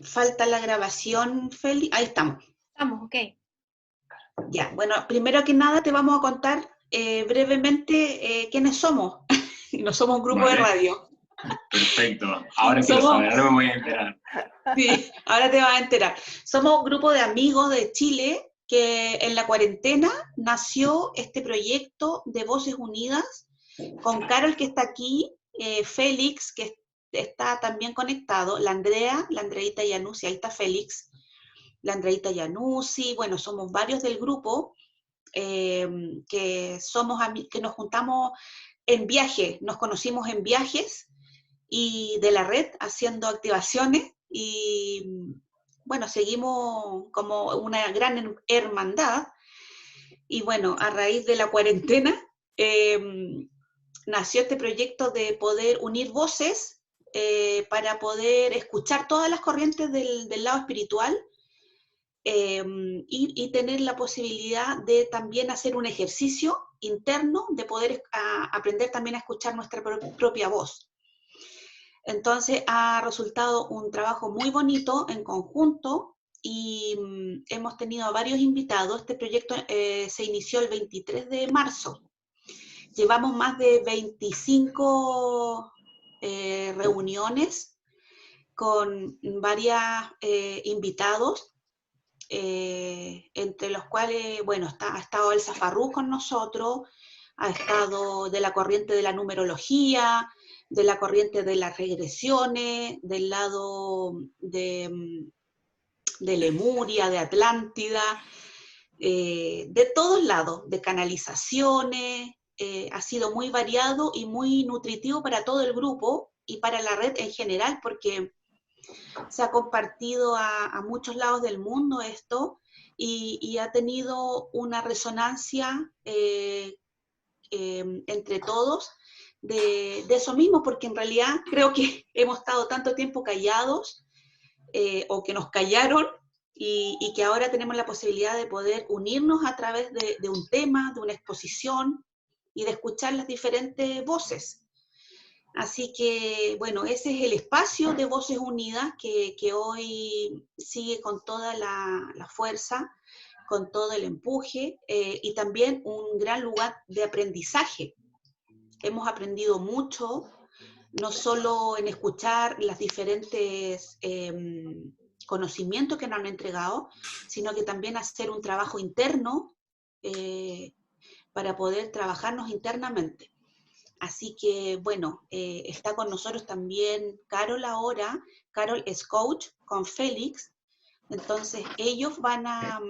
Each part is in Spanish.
Falta la grabación, Feli. Ahí estamos. Vamos, ok. Ya, bueno, primero que nada te vamos a contar brevemente quiénes somos. No somos un grupo de Vale, radio. perfecto. Ahora quiero Somos, saber, ahora me voy a enterar. sí, ahora te vas a enterar. Somos un grupo de amigos de Chile que en la cuarentena nació este proyecto de Voces Unidas con Carol que está aquí, Félix que está también conectado, la Andrea, la Andreita Yanussi, ahí está Félix, la Andreita Yanussi, bueno, somos varios del grupo que nos juntamos en viaje, nos conocimos en viajes y de la red haciendo activaciones y bueno, seguimos como una gran hermandad y bueno, a raíz de la cuarentena nació este proyecto de poder unir voces para poder escuchar todas las corrientes del lado espiritual y tener la posibilidad de también hacer un ejercicio interno de poder aprender también a escuchar nuestra propia voz. Entonces ha resultado un trabajo muy bonito en conjunto y hemos tenido varios invitados. Este proyecto se inició el 23 de marzo. Llevamos más de 25 reuniones con varios invitados, entre los cuales, bueno, ha estado Elsa Farrú con nosotros, ha estado de la corriente de la numerología, de la corriente de las regresiones, del lado de Lemuria, de Atlántida, de todos lados, de canalizaciones, ha sido muy variado y muy nutritivo para todo el grupo y para la red en general, porque se ha compartido a muchos lados del mundo esto y ha tenido una resonancia entre todos de eso mismo, porque en realidad creo que hemos estado tanto tiempo callados o que nos callaron y que ahora tenemos la posibilidad de poder unirnos a través de un tema, de una exposición y de escuchar las diferentes voces. Así que, bueno, ese es el espacio de Voces Unidas que hoy sigue con toda la fuerza, con todo el empuje y también un gran lugar de aprendizaje. Hemos aprendido mucho, no solo en escuchar las diferentes conocimientos que nos han entregado, sino que también hacer un trabajo interno para poder trabajarnos internamente. Así que, bueno, está con nosotros también Carol ahora. Carol es coach con Félix. Entonces, ellos van a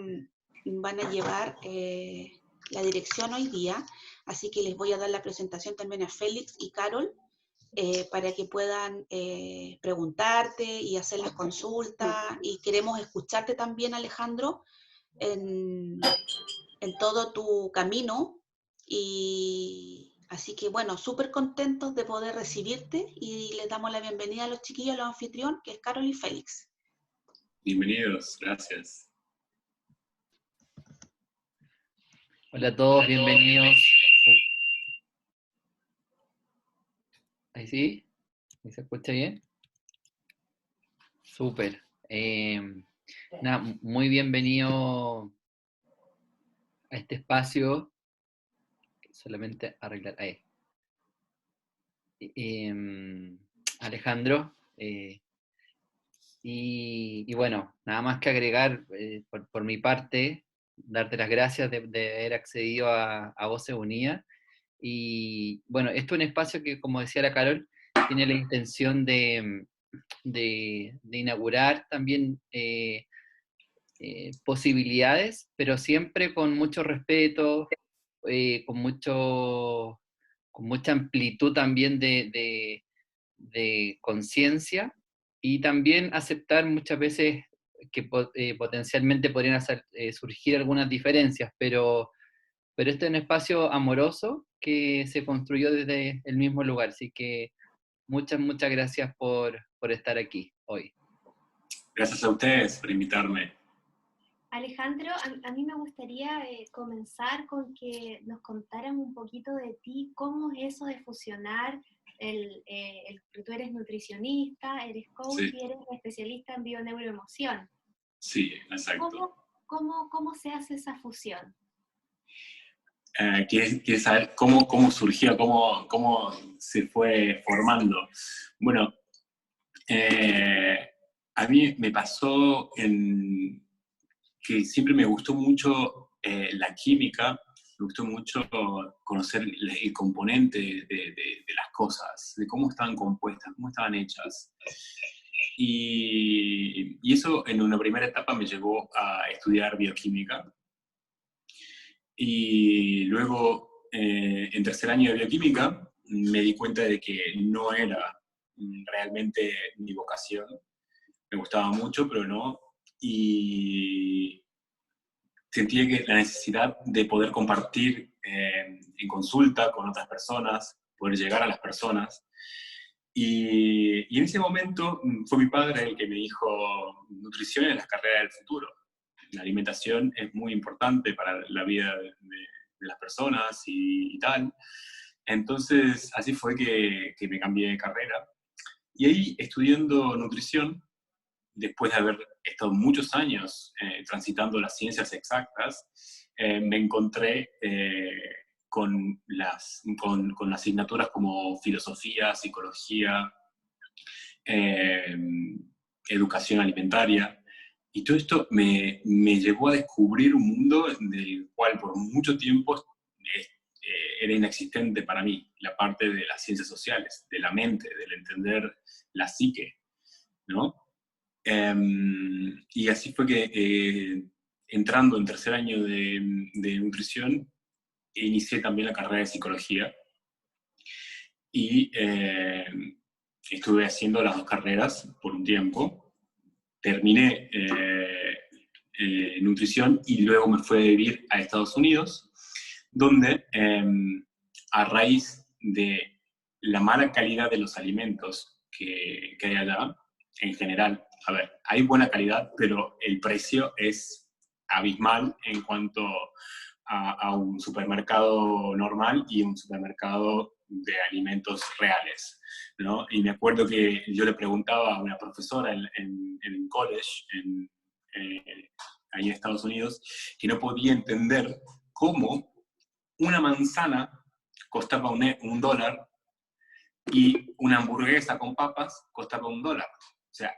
llevar la dirección hoy día. Así que les voy a dar la presentación también a Félix y Carol para que puedan preguntarte y hacer las consultas. Y queremos escucharte también, Alejandro, en, en todo tu camino y así que bueno, súper contentos de poder recibirte y les damos la bienvenida a los chiquillos, a los anfitrión, que es Carol y Félix. Bienvenidos, gracias. Hola a todos, bienvenidos. ¿Ahí sí? ¿Ahí se escucha bien? Súper. Muy bienvenido a este espacio. Solamente arreglar ahí. Alejandro. Y bueno, nada más que agregar por mi parte, darte las gracias de haber accedido a Voces Unidas. Y bueno, esto es un espacio que, como decía la Carol, tiene la intención de inaugurar también posibilidades, pero siempre con mucho respeto, con mucha amplitud también de conciencia, y también aceptar muchas veces que potencialmente podrían surgir algunas diferencias, pero este es un espacio amoroso que se construyó desde el mismo lugar, así que muchas gracias por estar aquí hoy. Gracias a ustedes por invitarme. Alejandro, a mí me gustaría comenzar con que nos contaran un poquito de ti, cómo es eso de fusionar tú eres nutricionista, eres coach Sí. y eres especialista en bioneuroemoción. Sí, exacto. ¿Cómo se hace esa fusión? ¿Quieres saber cómo surgió, cómo se fue formando? Bueno, a mí me pasó que siempre me gustó mucho la química, me gustó mucho conocer el componente de las cosas, de cómo estaban compuestas, cómo estaban hechas. Y eso en una primera etapa me llevó a estudiar bioquímica. Y luego, en tercer año de bioquímica, me di cuenta de que no era realmente mi vocación. Me gustaba mucho, pero no. Y sentía que la necesidad de poder compartir en consulta con otras personas, poder llegar a las personas. Y en ese momento fue mi padre el que me dijo, nutrición es la carrera del futuro. La alimentación es muy importante para la vida de las personas y tal. Entonces, así fue que me cambié de carrera. Y ahí, estudiando nutrición, después de haber estado muchos años transitando las ciencias exactas, me encontré con asignaturas como filosofía, psicología, educación alimentaria. Y todo esto me llevó a descubrir un mundo del cual por mucho tiempo era inexistente para mí, la parte de las ciencias sociales, de la mente, del entender la psique, ¿no? Y así fue que entrando en tercer año de nutrición, inicié también la carrera de psicología y estuve haciendo las dos carreras por un tiempo. Terminé nutrición y luego me fui a vivir a Estados Unidos, donde a raíz de la mala calidad de los alimentos que hay allá, en general, a ver, hay buena calidad, pero el precio es abismal en cuanto a un supermercado normal y un supermercado de alimentos reales, ¿no? Y me acuerdo que yo le preguntaba a una profesora en college, ahí en Estados Unidos, que no podía entender cómo una manzana costaba un dólar y una hamburguesa con papas costaba $1. O sea,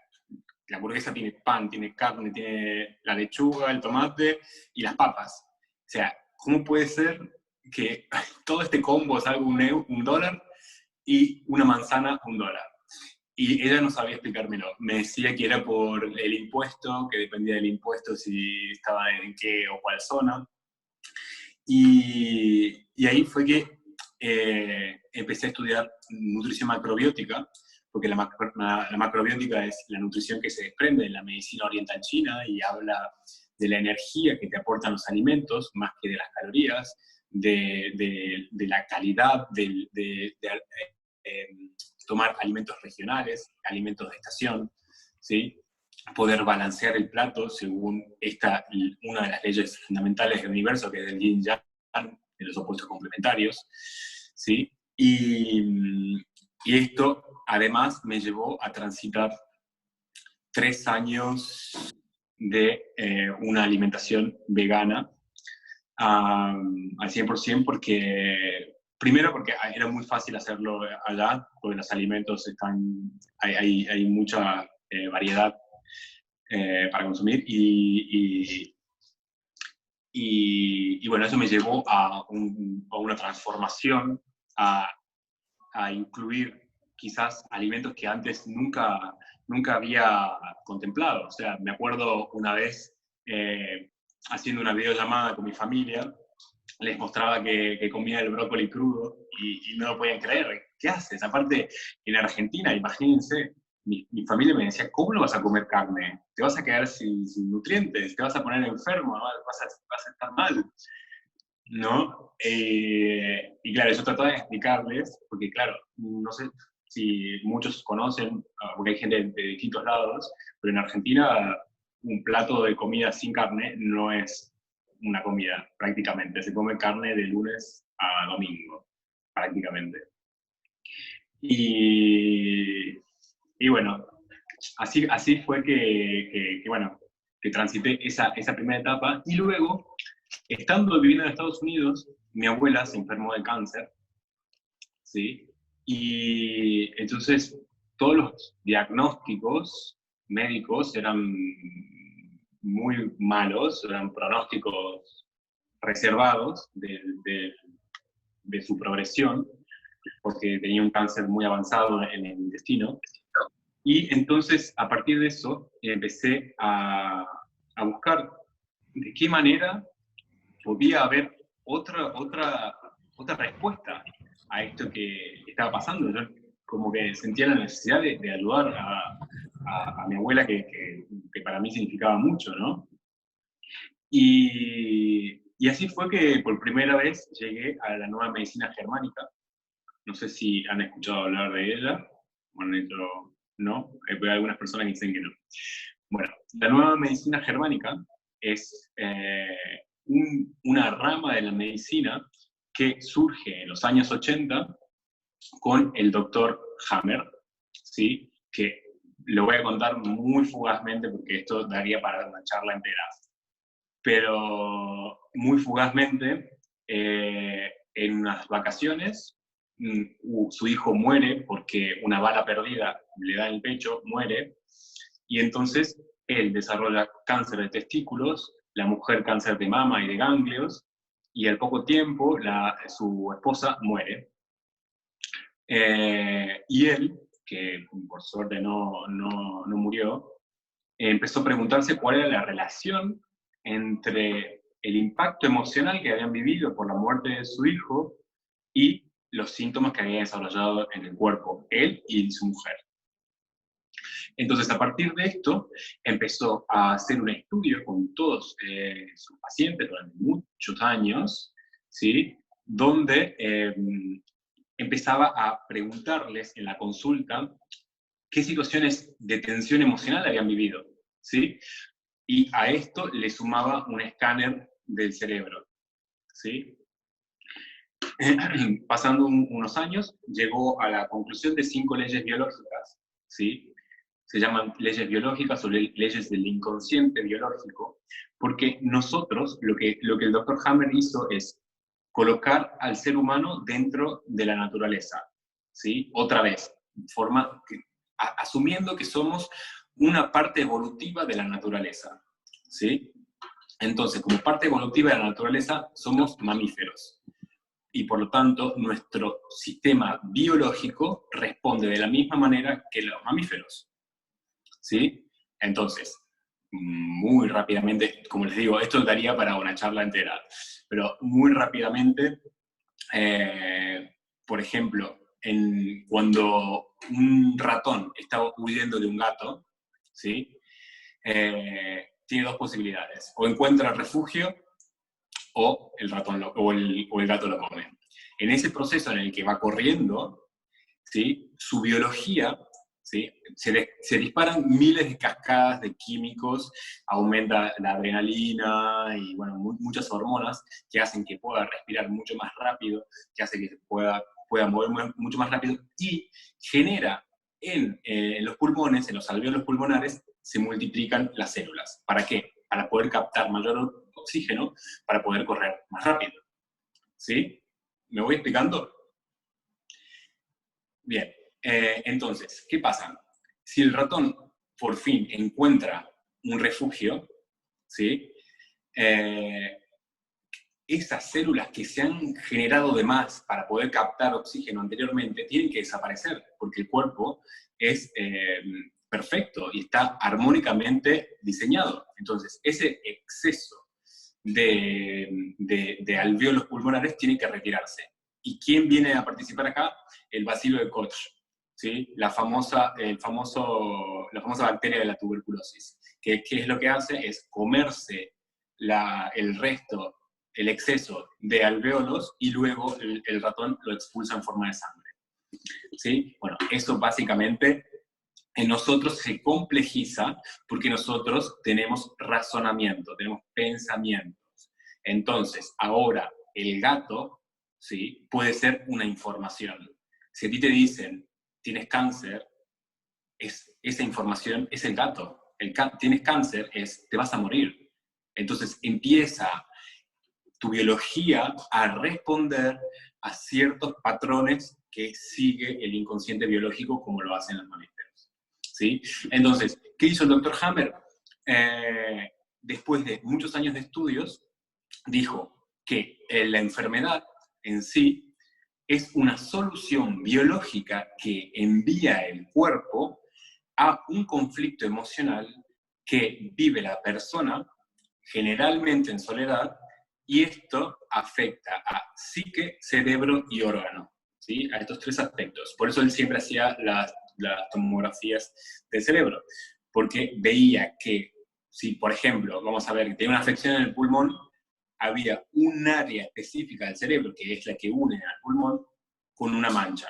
la hamburguesa tiene pan, tiene carne, tiene la lechuga, el tomate y las papas. O sea, ¿cómo puede ser que todo este combo salga un dólar y una manzana $1? Y ella no sabía explicármelo. Me decía que era por el impuesto, que dependía del impuesto si estaba en qué o cuál zona. Y ahí fue que empecé a estudiar nutrición macrobiótica, porque la macrobiótica es la nutrición que se desprende de la medicina oriental china y habla de la energía que te aportan los alimentos, más que de las calorías, de la calidad, de tomar alimentos regionales, alimentos de estación, ¿sí? Poder balancear el plato según una de las leyes fundamentales del universo, que es el yin yang, de los opuestos complementarios, ¿sí? Y esto, además, me llevó a transitar 3 años de una alimentación vegana al 100%, primero porque era muy fácil hacerlo allá, porque los alimentos hay mucha variedad para consumir, y bueno, eso me llevó a una transformación, a incluir quizás alimentos que antes nunca había contemplado. O sea, me acuerdo una vez haciendo una videollamada con mi familia, les mostraba que comía el brócoli crudo y no lo podían creer. ¿Qué haces? Aparte, en Argentina, imagínense, mi familia me decía, ¿cómo no vas a comer carne? Te vas a quedar sin nutrientes, te vas a poner enfermo, vas a estar mal, ¿no? Y claro, yo trataba de explicarles, porque claro, no sé si muchos conocen, porque hay gente de distintos lados, pero en Argentina un plato de comida sin carne no es una comida, prácticamente. Se come carne de lunes a domingo, prácticamente. Y bueno, así fue que transité esa primera etapa, y luego, estando viviendo en Estados Unidos, mi abuela se enfermó de cáncer, ¿sí? Y entonces todos los diagnósticos médicos eran muy malos, eran pronósticos reservados de su progresión, porque tenía un cáncer muy avanzado en el intestino. Y entonces, a partir de eso, empecé a buscar de qué manera podía haber otra respuesta a esto que estaba pasando. Yo como que sentía la necesidad de ayudar a mi abuela, que para mí significaba mucho, ¿no? Y así fue que por primera vez llegué a la nueva medicina germánica. No sé si han escuchado hablar de ella. Bueno, dentro no. Hay algunas personas que dicen que no. Bueno, la nueva medicina germánica es una rama de la medicina que surge en los años 80 con el doctor Hammer, ¿sí? Que lo voy a contar muy fugazmente porque esto daría para una charla entera. Pero muy fugazmente, en unas vacaciones, su hijo muere porque una bala perdida le da en el pecho, muere, y entonces él desarrolla cáncer de testículos, la mujer cáncer de mama y de ganglios, y al poco tiempo su esposa muere. Y él, que por suerte no murió, empezó a preguntarse cuál era la relación entre el impacto emocional que habían vivido por la muerte de su hijo y los síntomas que había desarrollado en el cuerpo, él y su mujer. Entonces, a partir de esto, empezó a hacer un estudio con todos sus pacientes durante muchos años, ¿sí? Donde empezaba a preguntarles en la consulta qué situaciones de tensión emocional habían vivido, ¿sí? Y a esto le sumaba un escáner del cerebro, ¿sí? Pasando unos años, llegó a la conclusión de 5 leyes biológicas, ¿sí? Se llaman leyes biológicas o leyes del inconsciente biológico, porque nosotros, lo que el Dr. Hammer hizo es colocar al ser humano dentro de la naturaleza, ¿sí? Otra vez, asumiendo que somos una parte evolutiva de la naturaleza, ¿sí? Entonces, como parte evolutiva de la naturaleza, somos mamíferos. Y por lo tanto, nuestro sistema biológico responde de la misma manera que los mamíferos, ¿sí? Entonces, muy rápidamente, como les digo, esto daría para una charla entera, pero muy rápidamente, por ejemplo, cuando un ratón está huyendo de un gato, ¿sí? Tiene 2 posibilidades: o encuentra refugio, o el gato lo come. En ese proceso en el que va corriendo, ¿sí? Su biología, ¿sí? Se disparan miles de cascadas de químicos, aumenta la adrenalina y bueno, muchas hormonas que hacen que pueda respirar mucho más rápido, que hace que se pueda mover mucho más rápido, y genera en los pulmones, en los alvéolos pulmonares, se multiplican las células. ¿Para qué? Para poder captar mayor oxígeno, para poder correr más rápido. ¿Sí? ¿Me voy explicando? Bien, entonces, ¿qué pasa? Si el ratón por fin encuentra un refugio, ¿sí? Esas células que se han generado de más para poder captar oxígeno anteriormente tienen que desaparecer, porque el cuerpo es perfecto y está armónicamente diseñado. Entonces, ese exceso de alvéolos pulmonares tiene que retirarse. ¿Y quién viene a participar acá? El bacilo de Koch, ¿sí? La famosa bacteria de la tuberculosis. ¿Qué es lo que hace? Es comerse el exceso de alvéolos, y luego el ratón lo expulsa en forma de sangre. ¿Sí? Bueno, eso básicamente en nosotros se complejiza porque nosotros tenemos razonamiento, tenemos pensamientos. Entonces, ahora el gato, ¿sí? Puede ser una información. Si a ti te dicen, tienes cáncer, esa información es el gato. Tienes cáncer, te vas a morir. Entonces empieza tu biología a responder a ciertos patrones que sigue el inconsciente biológico como lo hacen los mamíferos, ¿sí? Entonces, ¿qué hizo el Dr. Hammer? Después de muchos años de estudios, dijo que la enfermedad en sí es una solución biológica que envía el cuerpo a un conflicto emocional que vive la persona, generalmente en soledad, y esto afecta a psique, cerebro y órgano, ¿sí? A estos tres aspectos. Por eso él siempre hacía las tomografías del cerebro, porque veía que si, por ejemplo, vamos a ver, que tiene una afección en el pulmón, había un área específica del cerebro, que es la que une al pulmón, con una mancha,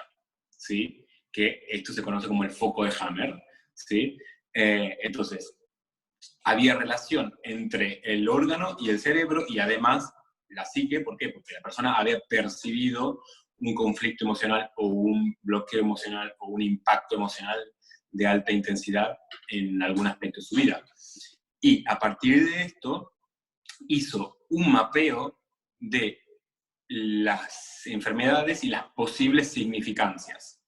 ¿sí? Que esto se conoce como el foco de Hammer, ¿sí? Entonces, había relación entre el órgano y el cerebro y además la psique. ¿Por qué? Porque la persona había percibido un conflicto emocional o un bloqueo emocional o un impacto emocional de alta intensidad en algún aspecto de su vida. Y a partir de esto hizo un mapeo de las enfermedades y las posibles significancias,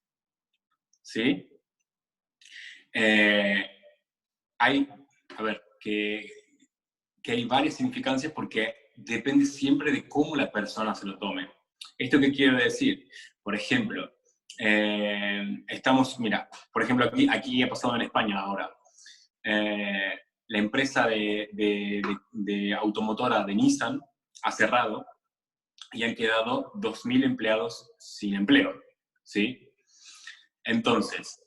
¿sí? Hay, a ver, que hay varias significancias porque depende siempre de cómo la persona se lo tome. ¿Esto qué quiero decir? Por ejemplo, mira, por ejemplo, aquí ha pasado en España ahora. La empresa de automotora de Nissan ha cerrado y han quedado 2.000 empleados sin empleo, ¿sí? Entonces,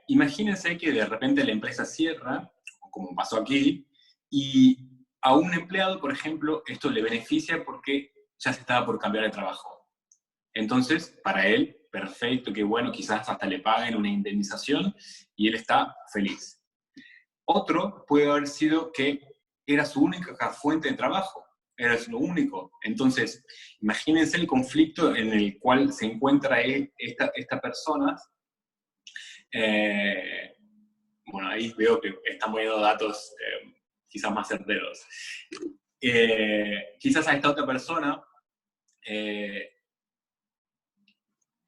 imagínense que de repente la empresa cierra, como pasó aquí, y a un empleado, por ejemplo, esto le beneficia porque ya se estaba por cambiar de trabajo. Entonces, para él, perfecto, qué bueno, quizás hasta le paguen una indemnización y él está feliz. Otro puede haber sido que era su única fuente de trabajo, era lo único. Entonces, imagínense el conflicto en el cual se encuentra esta persona. Bueno, ahí veo que están poniendo datos quizás más certeros. Quizás a esta otra persona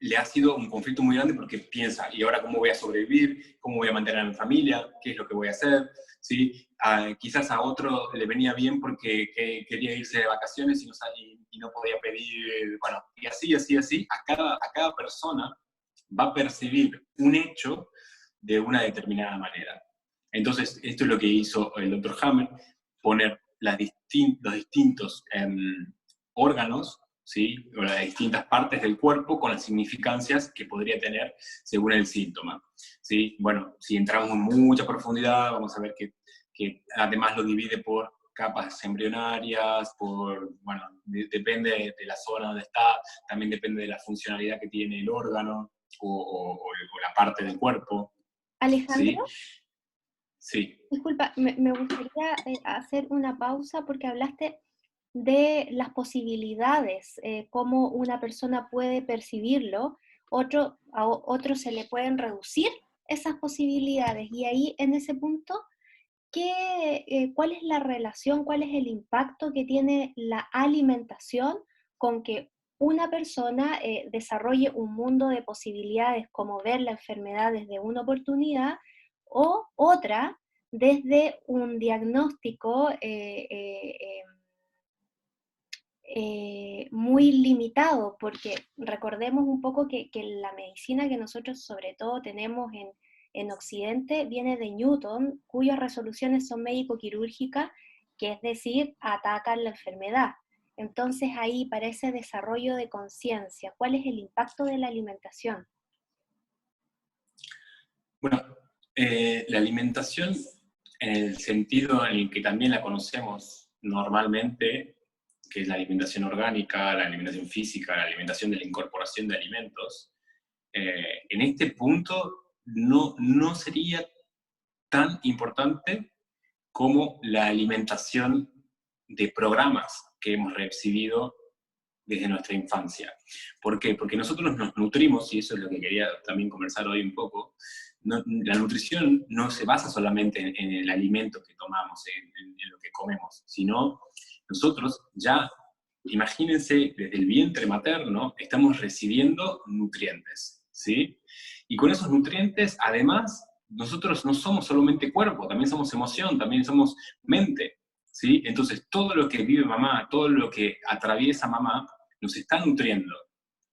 le ha sido un conflicto muy grande porque piensa, ¿y ahora cómo voy a sobrevivir? ¿Cómo voy a mantener a mi familia? ¿Qué es lo que voy a hacer? ¿Sí? Quizás a otro le venía bien porque quería irse de vacaciones y no podía pedir, bueno, y así. A cada persona va a percibir un hecho de una determinada manera. Entonces, esto es lo que hizo el Dr. Hammer, poner los distintos órganos, ¿sí? O las distintas partes del cuerpo con las significancias que podría tener según el síntoma, ¿sí? Bueno, si entramos en mucha profundidad, vamos a ver que además lo divide por capas embrionarias, bueno, depende de la zona donde está, también depende de la funcionalidad que tiene el órgano o la parte del cuerpo. Alejandro, sí. disculpa, me gustaría hacer una pausa porque hablaste de las posibilidades, cómo una persona puede percibirlo, a otro se le pueden reducir esas posibilidades. Y ahí, en ese punto, ¿cuál es la relación, cuál es el impacto que tiene la alimentación con que una persona desarrolle un mundo de posibilidades, como ver la enfermedad desde una oportunidad, o otra desde un diagnóstico muy limitado? Porque recordemos un poco que la medicina que nosotros sobre todo tenemos en Occidente viene de Newton, cuyas resoluciones son médico-quirúrgicas, que es decir, atacan la enfermedad. Entonces ahí, para ese desarrollo de conciencia, ¿cuál es el impacto de la alimentación? Bueno, la alimentación, en el sentido en el que también la conocemos normalmente, que es la alimentación orgánica, la alimentación física, la alimentación de la incorporación de alimentos, en este punto no sería tan importante como la alimentación de programas que hemos recibido desde nuestra infancia. ¿Por qué? Porque nosotros nos nutrimos, y eso es lo que quería también conversar hoy un poco. La nutrición no se basa solamente en el alimento que tomamos, en lo que comemos, sino nosotros ya, imagínense, desde el vientre materno estamos recibiendo nutrientes, ¿sí? Y con esos nutrientes, además, nosotros no somos solamente cuerpo, también somos emoción, también somos mente, ¿sí? Entonces, todo lo que vive mamá, todo lo que atraviesa mamá, nos está nutriendo,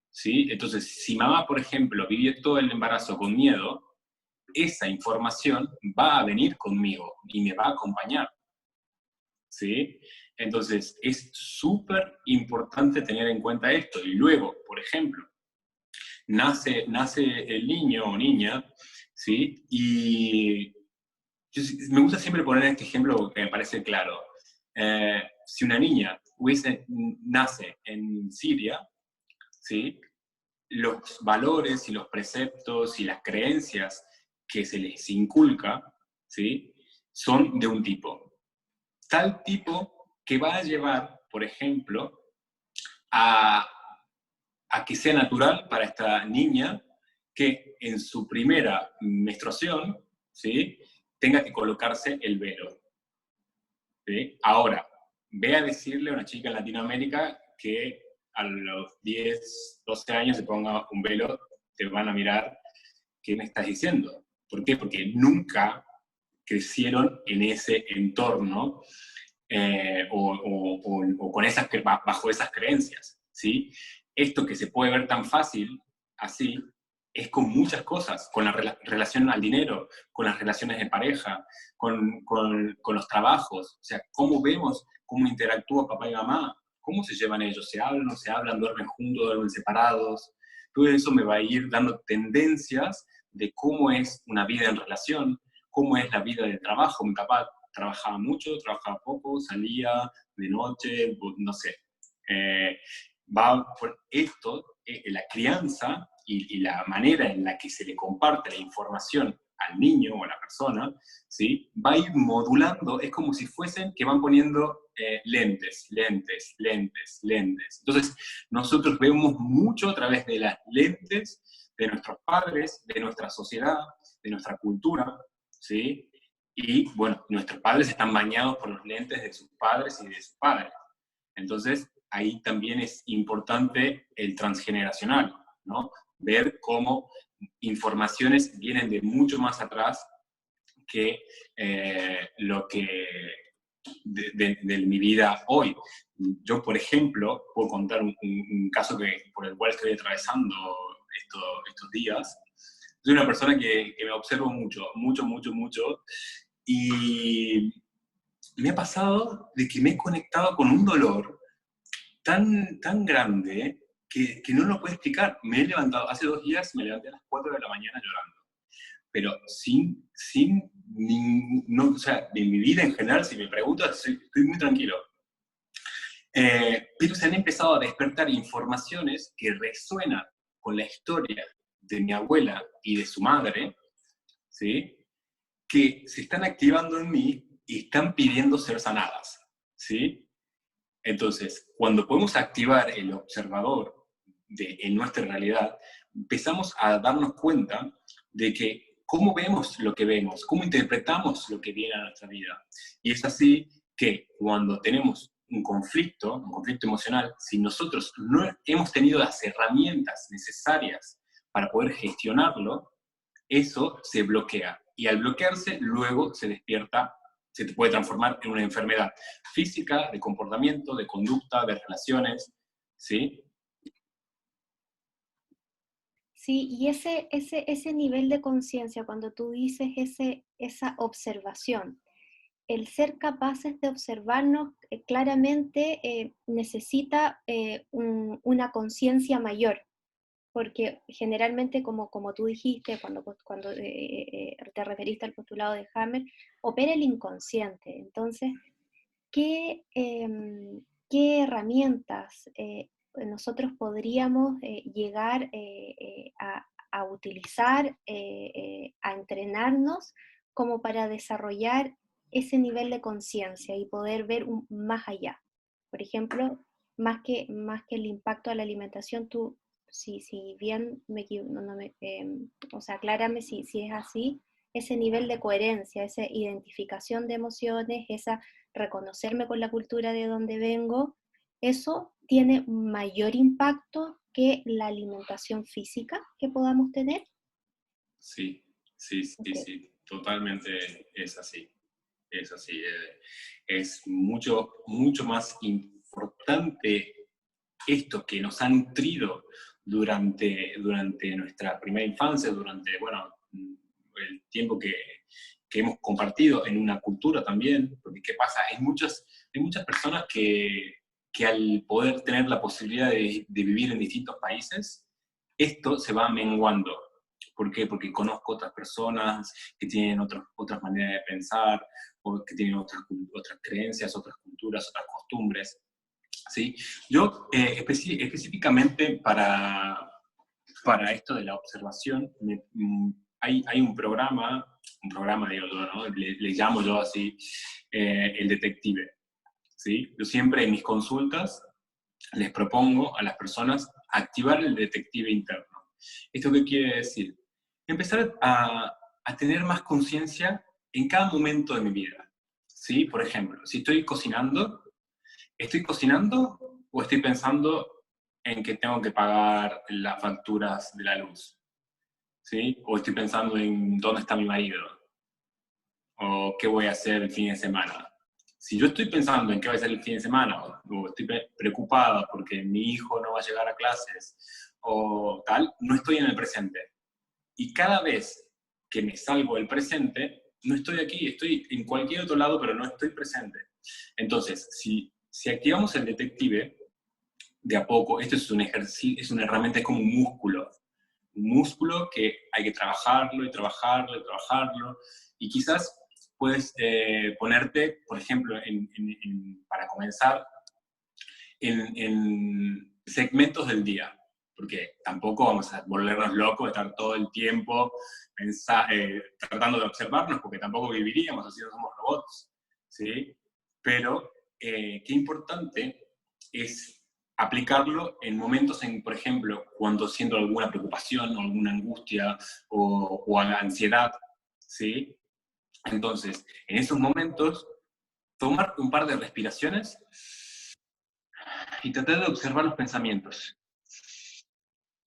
¿sí? Entonces, si mamá, por ejemplo, vivió todo el embarazo con miedo, esa información va a venir conmigo y me va a acompañar, ¿sí? Entonces, es súper importante tener en cuenta esto. Y luego, por ejemplo, nace el niño o niña, ¿sí? Y me gusta siempre poner este ejemplo porque me parece claro. Si una niña nace en Siria, ¿sí? Los valores y los preceptos y las creencias que se les inculca, ¿sí? Son de un tipo. Tal tipo que va a llevar, por ejemplo, a que sea natural para esta niña que en su primera menstruación, ¿sí? Tenga que colocarse el velo, ¿sí? Ahora, ve a decirle a una chica en Latinoamérica que a los 10, 12 años se ponga un velo, te van a mirar, ¿qué me estás diciendo? ¿Por qué? Porque nunca crecieron en ese entorno o con bajo esas creencias, ¿sí? Esto que se puede ver tan fácil así, es con muchas cosas, con la relación al dinero, con las relaciones de pareja, con los trabajos, o sea, cómo vemos, cómo interactúa papá y mamá, cómo se llevan ellos, se hablan, no se hablan, duermen juntos, duermen separados. Todo eso me va a ir dando tendencias de cómo es una vida en relación, cómo es la vida de trabajo. Mi papá trabajaba mucho, trabajaba poco, salía de noche, no sé. Va por esto, la crianza y la manera en la que se le comparte la información al niño o a la persona, ¿sí? Va a ir modulando, es como si fuesen que van poniendo lentes, lentes, lentes, lentes. Entonces, nosotros vemos mucho a través de las lentes de nuestros padres, de nuestra sociedad, de nuestra cultura, ¿sí? Y, bueno, nuestros padres están bañados por los lentes de sus padres y de sus padres. Entonces, ahí también es importante el transgeneracional, ¿no? Ver cómo informaciones vienen de mucho más atrás que lo que de mi vida hoy. Yo, por ejemplo, puedo contar un caso por el cual estoy atravesando estos días. Soy una persona que me observo mucho, mucho, mucho, mucho, y me ha pasado de que me he conectado con un dolor tan, tan grande que no lo puedo explicar. Me he levantado, hace 2 días me levanté a las 4 de la mañana llorando, pero no, o sea, de mi vida en general, si me preguntas, estoy muy tranquilo. Pero se han empezado a despertar informaciones que resuenan con la historia de mi abuela y de su madre, ¿sí? Que se están activando en mí y están pidiendo ser sanadas, ¿sí? Entonces, cuando podemos activar el observador en nuestra realidad, empezamos a darnos cuenta de que cómo vemos lo que vemos, cómo interpretamos lo que viene a nuestra vida. Y es así que cuando tenemos un conflicto emocional, si nosotros no hemos tenido las herramientas necesarias para poder gestionarlo, eso se bloquea. Y al bloquearse, luego se despierta, se te puede transformar en una enfermedad física, de comportamiento, de conducta, de relaciones, ¿sí? Sí, y ese nivel de conciencia, cuando tú dices esa observación, el ser capaces de observarnos claramente necesita una conciencia mayor, porque generalmente, como tú dijiste, cuando te referiste al postulado de Hammer, opera el inconsciente. Entonces, ¿qué herramientas nosotros podríamos llegar a utilizar, a entrenarnos como para desarrollar ese nivel de conciencia y poder ver más allá? Por ejemplo, más que el impacto a la alimentación, tú, si bien o sea, aclárame si es así, ese nivel de coherencia, esa identificación de emociones, esa reconocerme con la cultura de donde vengo, eso tiene mayor impacto que la alimentación física que podamos tener. Sí, sí, sí, Okay. sí, totalmente es así. Es así. Es mucho, mucho más importante esto que nos han nutrido durante nuestra primera infancia, durante, bueno, el tiempo que hemos compartido en una cultura también, porque ¿qué pasa? Hay muchas personas que al poder tener la posibilidad de vivir en distintos países, esto se va menguando. ¿Por qué? Porque conozco otras personas que tienen otras maneras de pensar, o que tienen otras creencias, otras culturas, otras costumbres. ¿Sí? Yo específicamente para esto de la observación, hay un programa digo yo, ¿no? Le llamo yo así, el detective. ¿Sí? Yo siempre en mis consultas les propongo a las personas activar el detective interno. ¿Esto qué quiere decir? Empezar a tener más conciencia en cada momento de mi vida. ¿Sí? Por ejemplo, si ¿estoy cocinando o estoy pensando en que tengo que pagar las facturas de la luz? ¿Sí? ¿O estoy pensando en dónde está mi marido? ¿O qué voy a hacer el fin de semana? Si yo estoy pensando en qué va a ser el fin de semana, o estoy preocupada porque mi hijo no va a llegar a clases, o tal, no estoy en el presente. Y cada vez que me salgo del presente, no estoy aquí, estoy en cualquier otro lado, pero no estoy presente. Entonces, si activamos el detective, de a poco, esto es un ejercicio, es una herramienta, es como un músculo que hay que trabajarlo y trabajarlo y trabajarlo, y quizás puedes ponerte, por ejemplo, para comenzar, en segmentos del día, porque tampoco vamos a volvernos locos, estar todo el tiempo tratando de observarnos, porque tampoco viviríamos así, no somos robots, ¿sí? Pero qué importante es aplicarlo en momentos por ejemplo, cuando siento alguna preocupación o alguna angustia o ansiedad, ¿sí? Entonces, en esos momentos, tomar un par de respiraciones y tratar de observar los pensamientos.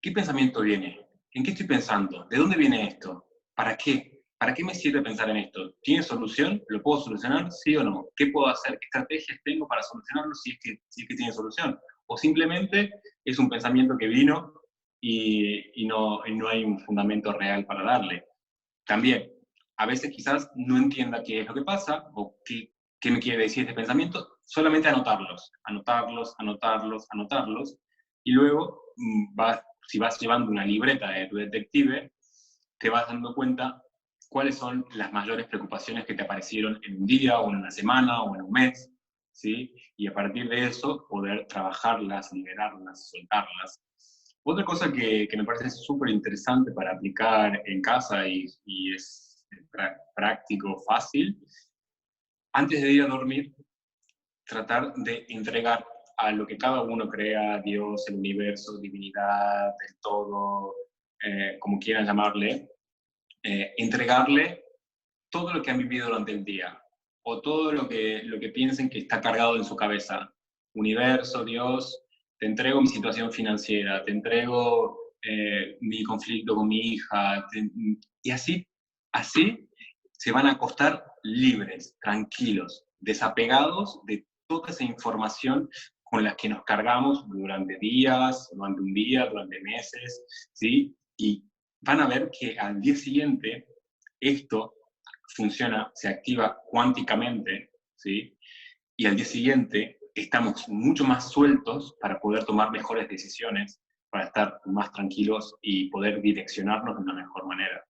¿Qué pensamiento viene? ¿En qué estoy pensando? ¿De dónde viene esto? ¿Para qué? ¿Para qué me sirve pensar en esto? ¿Tiene solución? ¿Lo puedo solucionar? ¿Sí o no? ¿Qué puedo hacer? ¿Qué estrategias tengo para solucionarlo si es que tiene solución? O simplemente es un pensamiento que vino y no hay un fundamento real para darle. También, a veces quizás no entienda qué es lo que pasa o qué me quiere decir este pensamiento, solamente anotarlos, y luego si vas llevando una libreta de tu detective, te vas dando cuenta cuáles son las mayores preocupaciones que te aparecieron en un día, o en una semana, o en un mes, ¿sí? Y a partir de eso poder trabajarlas, liberarlas, soltarlas. Otra cosa que me parece súper interesante para aplicar en casa y es práctico, fácil, antes de ir a dormir, tratar de entregar a lo que cada uno crea, Dios, el universo, divinidad, el todo, como quieran llamarle, entregarle todo lo que han vivido durante el día, o todo lo que piensen que está cargado en su cabeza. Universo, Dios, te entrego mi situación financiera, te entrego mi conflicto con mi hija, y así se van a acostar libres, tranquilos, desapegados de toda esa información con la que nos cargamos durante días, durante un día, durante meses, ¿sí? Y van a ver que al día siguiente esto funciona, se activa cuánticamente, ¿sí? Y al día siguiente estamos mucho más sueltos para poder tomar mejores decisiones, para estar más tranquilos y poder direccionarnos de una mejor manera.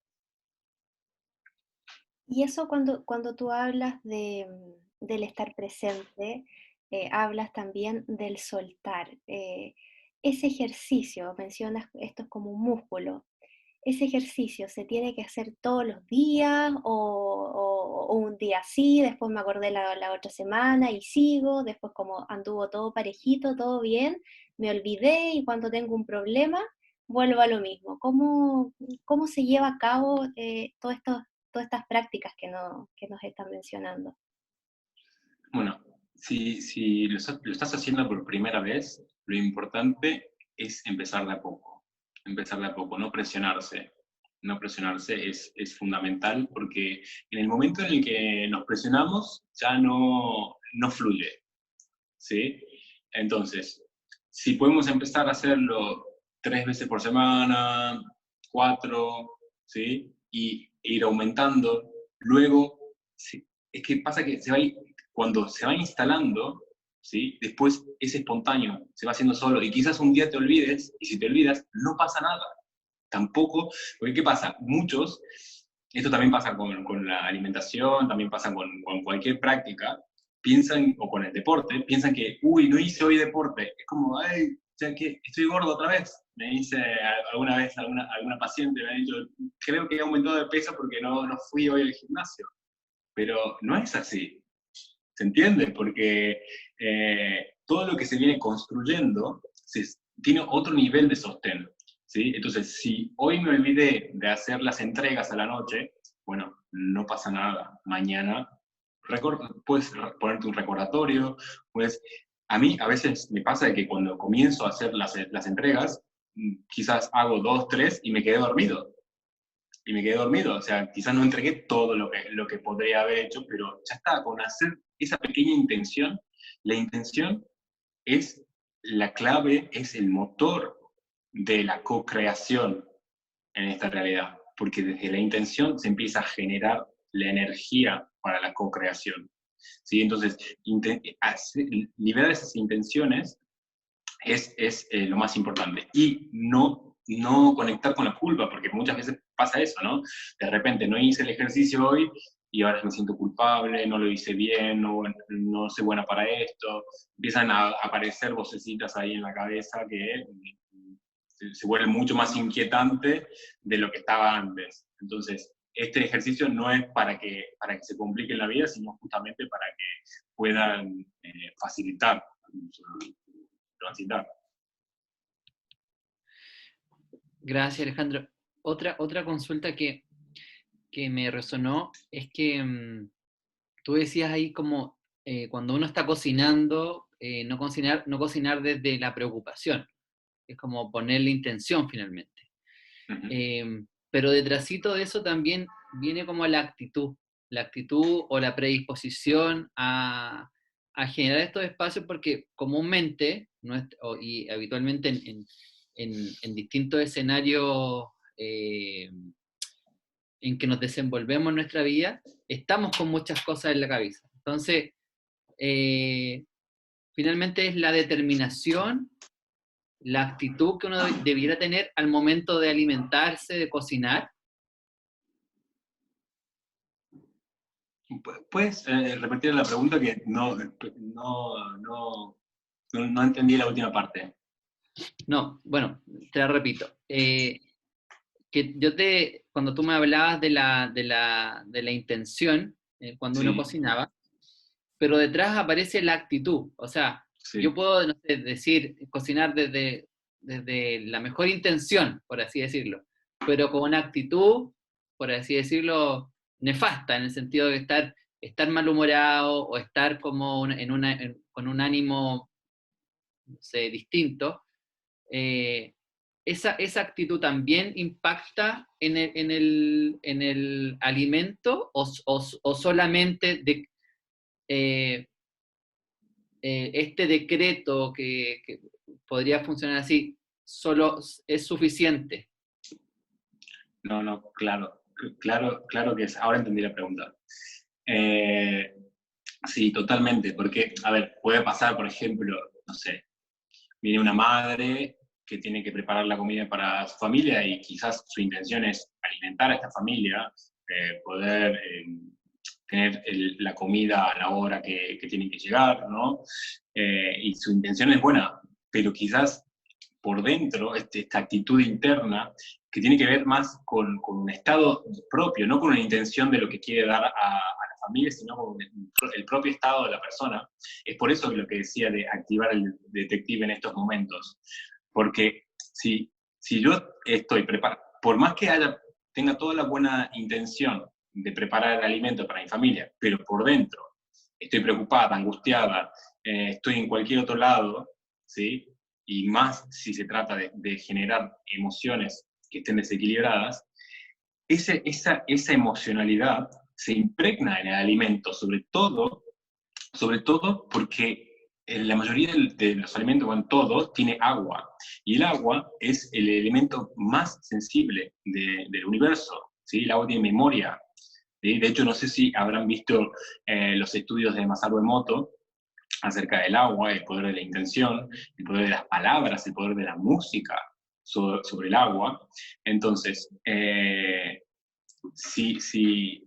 Y eso cuando tú hablas del estar presente, hablas también del soltar. Ese ejercicio, mencionas esto es como un músculo. ese ejercicio se tiene que hacer todos los días o un día sí, después me acordé la otra semana y sigo, después como anduvo todo parejito, todo bien, me olvidé y cuando tengo un problema vuelvo a lo mismo? ¿Cómo se lleva a cabo todas estas prácticas que nos están mencionando? Bueno, si lo estás haciendo por primera vez, lo importante es empezar de a poco. Empezar de a poco, no presionarse. No presionarse es fundamental porque en el momento en el que nos presionamos ya no fluye, ¿sí? Entonces, si podemos empezar a hacerlo 3 veces por semana, 4, ¿sí? Y ir aumentando, luego, sí, es que pasa que cuando se va instalando, ¿sí? Después es espontáneo, se va haciendo solo, y quizás un día te olvides, y si te olvidas, no pasa nada. Tampoco, porque ¿qué pasa? Muchos, esto también pasa con la alimentación, también pasa con cualquier práctica, piensan, o con el deporte, piensan que, uy, no hice hoy deporte. Es como, ay, ya que estoy gordo otra vez. Me dice alguna vez alguna paciente, me ha dicho, creo que he aumentado de peso porque no fui hoy al gimnasio. Pero no es así, ¿se entiende? Porque todo lo que se viene construyendo tiene otro nivel de sostén, ¿sí? Entonces, si hoy me olvidé de hacer las entregas a la noche, bueno, no pasa nada. Mañana puedes ponerte un recordatorio, pues a mí a veces me pasa de que cuando comienzo a hacer las entregas, quizás hago 2, 3 y me quedé dormido. O sea, quizás no entregué todo lo que podría haber hecho, pero ya está, con hacer esa pequeña intención, la intención es la clave, es el motor de la co-creación en esta realidad, porque desde la intención se empieza a generar la energía para la co-creación. ¿Sí? Entonces, liberar esas intenciones es lo más importante. Y no conectar con la culpa, porque muchas veces pasa eso, ¿no? De repente no hice el ejercicio hoy y ahora me siento culpable, no lo hice bien, no soy buena para esto. Empiezan a aparecer vocecitas ahí en la cabeza que se vuelve mucho más inquietante de lo que estaba antes. Entonces, este ejercicio no es para que se complique la vida, sino justamente para que puedan facilitar, transitar. Gracias, Alejandro. Otra consulta que me resonó es que tú decías ahí como cuando uno está cocinando, no cocinar desde la preocupación, es como poner la intención finalmente. Pero detrásito de eso también viene como la actitud o la predisposición a generar estos espacios, porque comúnmente y habitualmente en distintos escenarios en que nos desenvolvemos en nuestra vida, estamos con muchas cosas en la cabeza. Entonces, finalmente es la determinación, la actitud que uno debiera tener al momento de alimentarse, de cocinar. ¿Puedes repetir la pregunta que no entendí la última parte? No, bueno, te la repito. Que cuando tú me hablabas de la intención, cuando uno cocinaba, pero detrás aparece la actitud. O sea, yo puedo, no sé, decir, cocinar desde la mejor intención, por así decirlo, pero con una actitud, por así decirlo, nefasta, en el sentido de estar malhumorado o estar como con un ánimo, no sé, distinto. Esa actitud también impacta en el alimento o solamente este decreto que podría funcionar así, solo es suficiente? No, claro que es. Ahora entendí la pregunta. Sí, totalmente, porque, a ver, puede pasar, por ejemplo, no sé, viene una madre que tiene que preparar la comida para su familia y quizás su intención es alimentar a esta familia, poder tener la comida a la hora que tienen que llegar, ¿no? Y su intención es buena, pero quizás por dentro, esta actitud interna que tiene que ver más con un estado propio, no con una intención de lo que quiere dar a la familia, sino con el propio estado de la persona. Es por eso que lo que decía de activar el detective en estos momentos. Porque si yo estoy preparado, por más que tenga toda la buena intención de preparar el alimento para mi familia, pero por dentro estoy preocupada, angustiada, estoy en cualquier otro lado, ¿sí? Y más si se trata de generar emociones que estén desequilibradas, esa emocionalidad se impregna en el alimento, sobre todo porque la mayoría de los alimentos, bueno, todo, tiene agua. Y el agua es el elemento más sensible del universo, ¿sí? El agua tiene memoria. ¿Sí? De hecho, no sé si habrán visto los estudios de Masaru Emoto acerca del agua, el poder de la intención, el poder de las palabras, el poder de la música sobre el agua. Entonces, si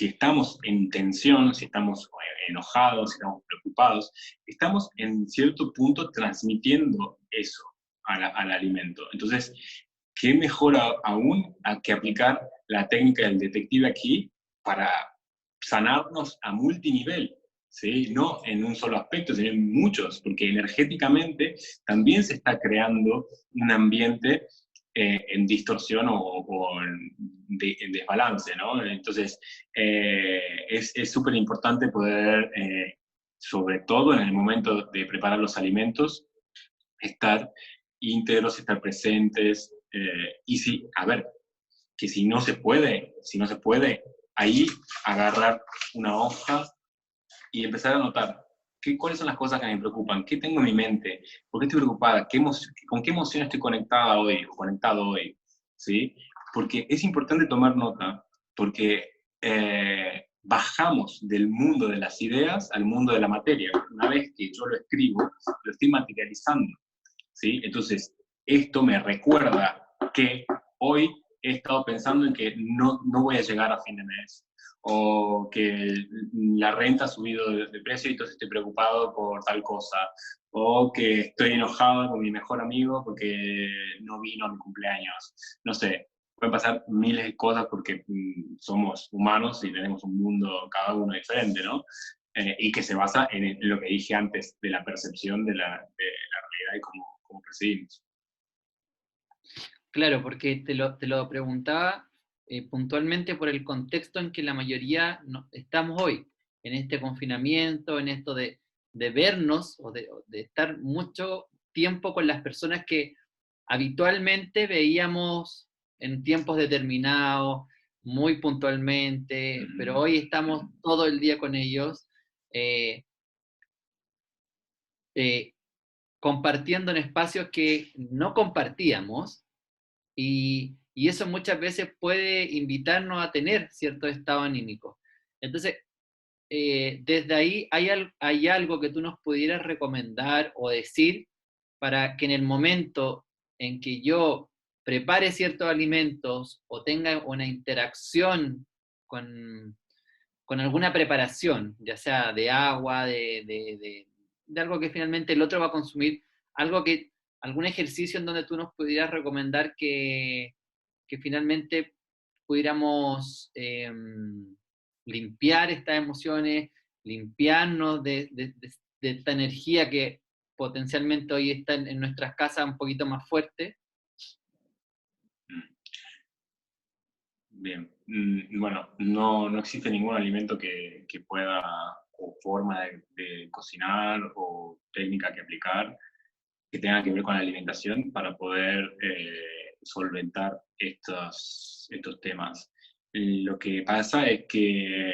estamos en tensión, si estamos enojados, si estamos preocupados, estamos en cierto punto transmitiendo eso al alimento. Entonces, ¿qué mejor aún que aplicar la técnica del detective aquí para sanarnos a multinivel? ¿Sí? No en un solo aspecto, sino en muchos, porque energéticamente también se está creando un ambiente en distorsión o en desbalance, ¿no? Entonces, es súper importante poder, sobre todo en el momento de preparar los alimentos, estar íntegros, estar presentes, y si, a ver, que si no se puede, ahí agarrar una hoja y empezar a notar cuáles son las cosas que me preocupan, qué tengo en mi mente, por qué estoy preocupada, con qué emoción estoy conectada hoy o conectado hoy, ¿sí? Porque es importante tomar nota, porque bajamos del mundo de las ideas al mundo de la materia. Una vez que yo lo escribo, lo estoy materializando, ¿sí? Entonces, esto me recuerda que hoy he estado pensando en que no voy a llegar a fin de mes, o que la renta ha subido de precio y entonces estoy preocupado por tal cosa, o que estoy enojado con mi mejor amigo porque no vino a mi cumpleaños. No sé, pueden pasar miles de cosas porque somos humanos y tenemos un mundo cada uno diferente, ¿no? Y que se basa en lo que dije antes, de la percepción de la realidad y cómo percibimos. Claro, porque te lo preguntaba puntualmente por el contexto en que la mayoría estamos hoy, en este confinamiento, en esto de vernos o de estar mucho tiempo con las personas que habitualmente veíamos en tiempos determinados, muy puntualmente, pero hoy estamos todo el día con ellos, eh, eh, compartiendo en espacios que no compartíamos. Y eso muchas veces puede invitarnos a tener cierto estado anímico. Entonces, desde ahí, ¿hay algo que tú nos pudieras recomendar o decir para que en el momento en que yo prepare ciertos alimentos o tenga una interacción con alguna preparación, ya sea de agua, de algo que finalmente el otro va a consumir, algún ejercicio en donde tú nos pudieras recomendar que finalmente pudiéramos limpiar estas emociones, limpiarnos de esta energía que potencialmente hoy está en nuestras casas un poquito más fuerte? Bien, bueno, no existe ningún alimento que pueda, o forma de cocinar, o técnica que aplicar, que tenga que ver con la alimentación para poder solventar estos temas. Lo que pasa es que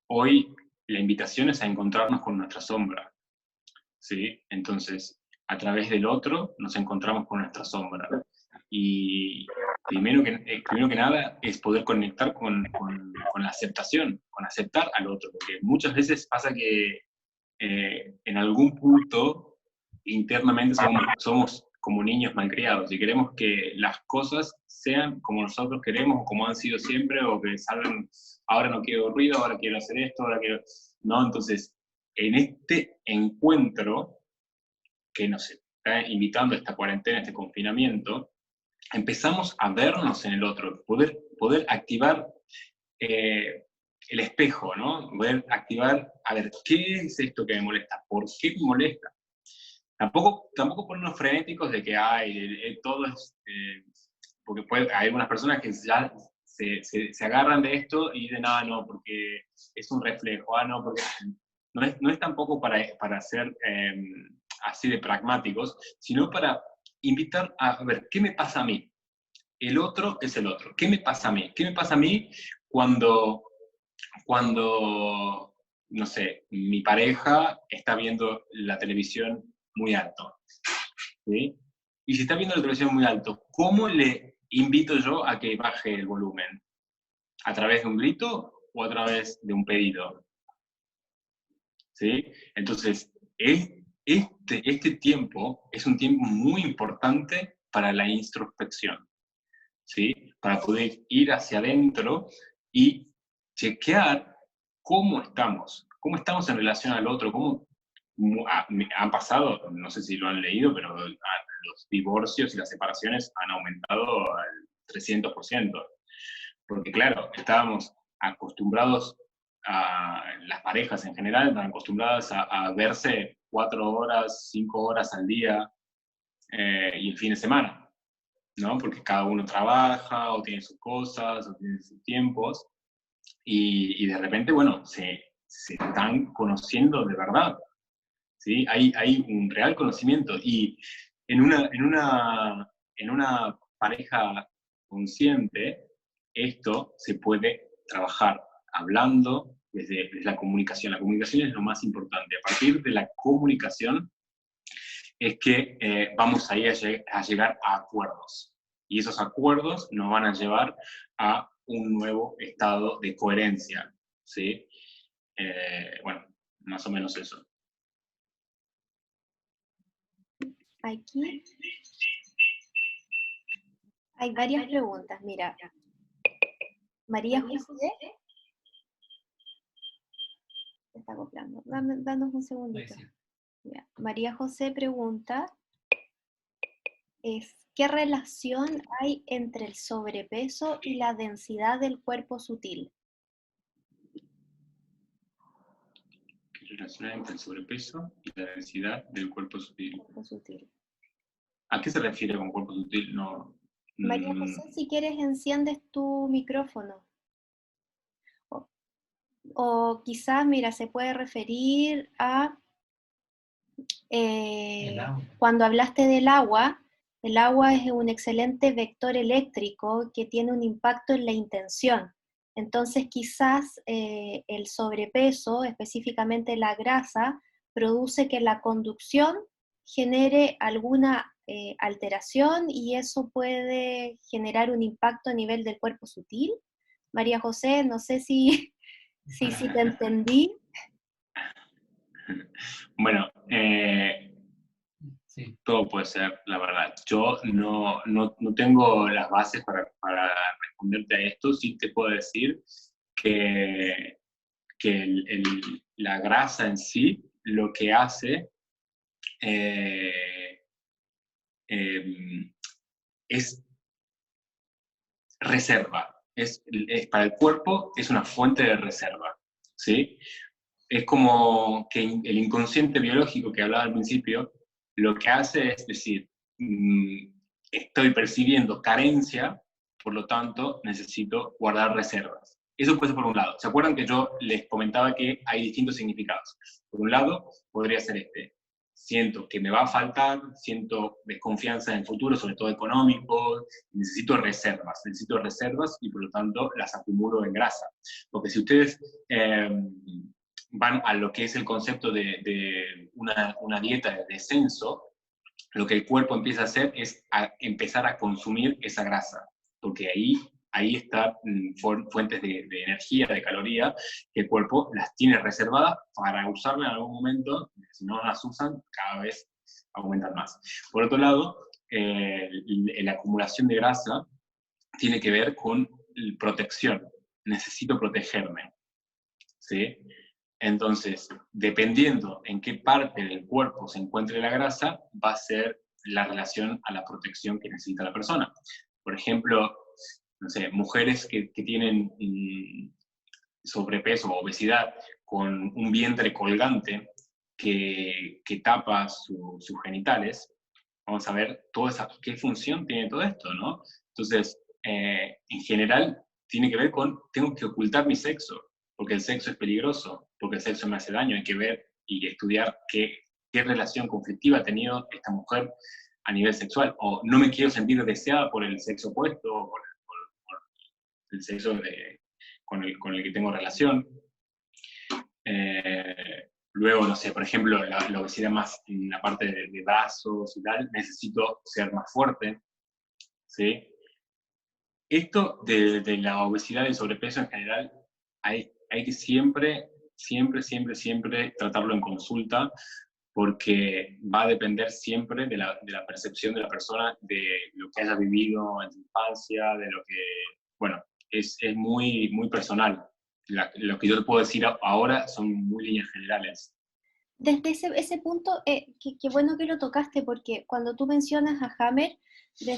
hoy la invitación es a encontrarnos con nuestra sombra, ¿sí? Entonces, a través del otro nos encontramos con nuestra sombra. Y primero que nada es poder conectar con la aceptación, con aceptar al otro, porque muchas veces pasa que en algún punto internamente somos como niños malcriados y queremos que las cosas sean como nosotros queremos o como han sido siempre, o que salgan, ahora no quiero ruido, ahora quiero hacer esto, ahora quiero... No, entonces, en este encuentro que nos está invitando esta cuarentena, este confinamiento, empezamos a vernos en el otro, poder activar el espejo, ¿no? Poder activar, a ver, ¿qué es esto que me molesta? ¿Por qué me molesta? Tampoco ponernos frenéticos de que todo es... porque hay algunas personas que ya se agarran de esto y dicen, no, porque es un reflejo, no, porque... No es tampoco para ser así de pragmáticos, sino para invitar a ver, ¿qué me pasa a mí? El otro es el otro. ¿Qué me pasa a mí? ¿Qué me pasa a mí cuando no sé, mi pareja está viendo la televisión muy alto? ¿Sí? Y si está viendo la televisión muy alto, ¿cómo le invito yo a que baje el volumen? ¿A través de un grito o a través de un pedido? ¿Sí? Entonces, este tiempo es un tiempo muy importante para la introspección, ¿sí? Para poder ir hacia adentro y chequear cómo estamos en relación al otro, han pasado, no sé si lo han leído, pero los divorcios y las separaciones han aumentado al 300%, porque claro, estábamos acostumbrados las parejas en general están acostumbradas a verse 4 horas, 5 horas al día y el fin de semana, ¿no? Porque cada uno trabaja o tiene sus cosas o tiene sus tiempos y de repente, bueno, se están conociendo de verdad, ¿sí? Hay un real conocimiento y en una pareja consciente esto se puede trabajar hablando desde la comunicación. La comunicación es lo más importante. A partir de la comunicación es que vamos a ir a llegar a acuerdos. Y esos acuerdos nos van a llevar a un nuevo estado de coherencia, ¿sí? Bueno, más o menos eso. Aquí hay varias preguntas. Mira, María José se está acoplando. Danos un segundito. Mira, María José pregunta, ¿qué relación hay entre el sobrepeso y la densidad del cuerpo sutil? ¿Qué relación hay entre el sobrepeso y la densidad del cuerpo sutil? ¿A qué se refiere con cuerpo sutil? No. María José, si quieres enciendes tu micrófono. O quizás, mira, se puede referir a cuando hablaste del agua. El agua es un excelente vector eléctrico que tiene un impacto en la intención. Entonces quizás el sobrepeso, específicamente la grasa, produce que la conducción genere alguna alteración y eso puede generar un impacto a nivel del cuerpo sutil. María José, no sé si te entendí. Bueno, sí. Todo puede ser, la verdad. Yo no tengo las bases para responderte a esto. Sí te puedo decir que la grasa en sí lo que hace es reserva. Es para el cuerpo es una fuente de reserva, ¿sí? Es como que el inconsciente biológico que hablaba al principio, lo que hace es decir, estoy percibiendo carencia, por lo tanto necesito guardar reservas. Eso puede ser por un lado. ¿Se acuerdan que yo les comentaba que hay distintos significados? Por un lado, podría ser siento que me va a faltar, siento desconfianza en el futuro, sobre todo económico, necesito reservas y por lo tanto las acumulo en grasa. Porque si ustedes van a lo que es el concepto de una dieta de descenso, lo que el cuerpo empieza a hacer es empezar a consumir esa grasa, porque ahí están fuentes de energía, de caloría, que el cuerpo las tiene reservadas para usarlas en algún momento, si no las usan, cada vez aumentan más. Por otro lado, la acumulación de grasa tiene que ver con protección. Necesito protegerme, ¿sí? Entonces, dependiendo en qué parte del cuerpo se encuentre la grasa, va a ser la relación a la protección que necesita la persona. Por ejemplo, no sé, mujeres que tienen sobrepeso o obesidad con un vientre colgante que tapa sus genitales, vamos a ver qué función tiene todo esto, ¿no? Entonces, en general, tiene que ver con, tengo que ocultar mi sexo, porque el sexo es peligroso, porque el sexo me hace daño, hay que ver y estudiar qué relación conflictiva ha tenido esta mujer a nivel sexual, o no me quiero sentir deseada por el sexo opuesto, o por el sexo con el que tengo relación. Luego, no sé, por ejemplo, la obesidad más en la parte de brazos y tal, necesito ser más fuerte, ¿sí? Esto de la obesidad y el sobrepeso en general, hay que siempre tratarlo en consulta, porque va a depender siempre de la percepción de la persona, de lo que haya vivido en su infancia, de lo que, bueno, es muy, muy personal. Lo que yo te puedo decir ahora son muy líneas generales. Desde ese punto, qué bueno que lo tocaste, porque cuando tú mencionas a Hammer, se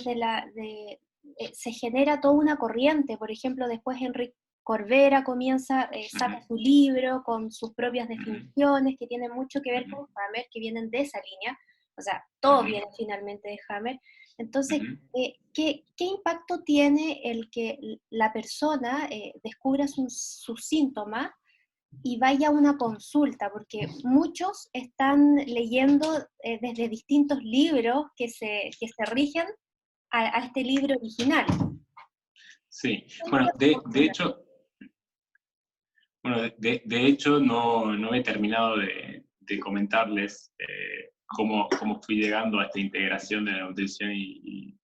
genera toda una corriente. Por ejemplo, después Enrique Corbera saca su libro con sus propias definiciones, que tienen mucho que ver con Hammer, que vienen de esa línea. O sea, todo viene finalmente de Hammer. Entonces, ¿qué impacto tiene el que la persona descubra sus síntomas y vaya a una consulta? Porque muchos están leyendo desde distintos libros que se rigen a este libro original. Sí, bueno, de hecho no he terminado de comentarles cómo fui llegando a esta integración de la nutrición y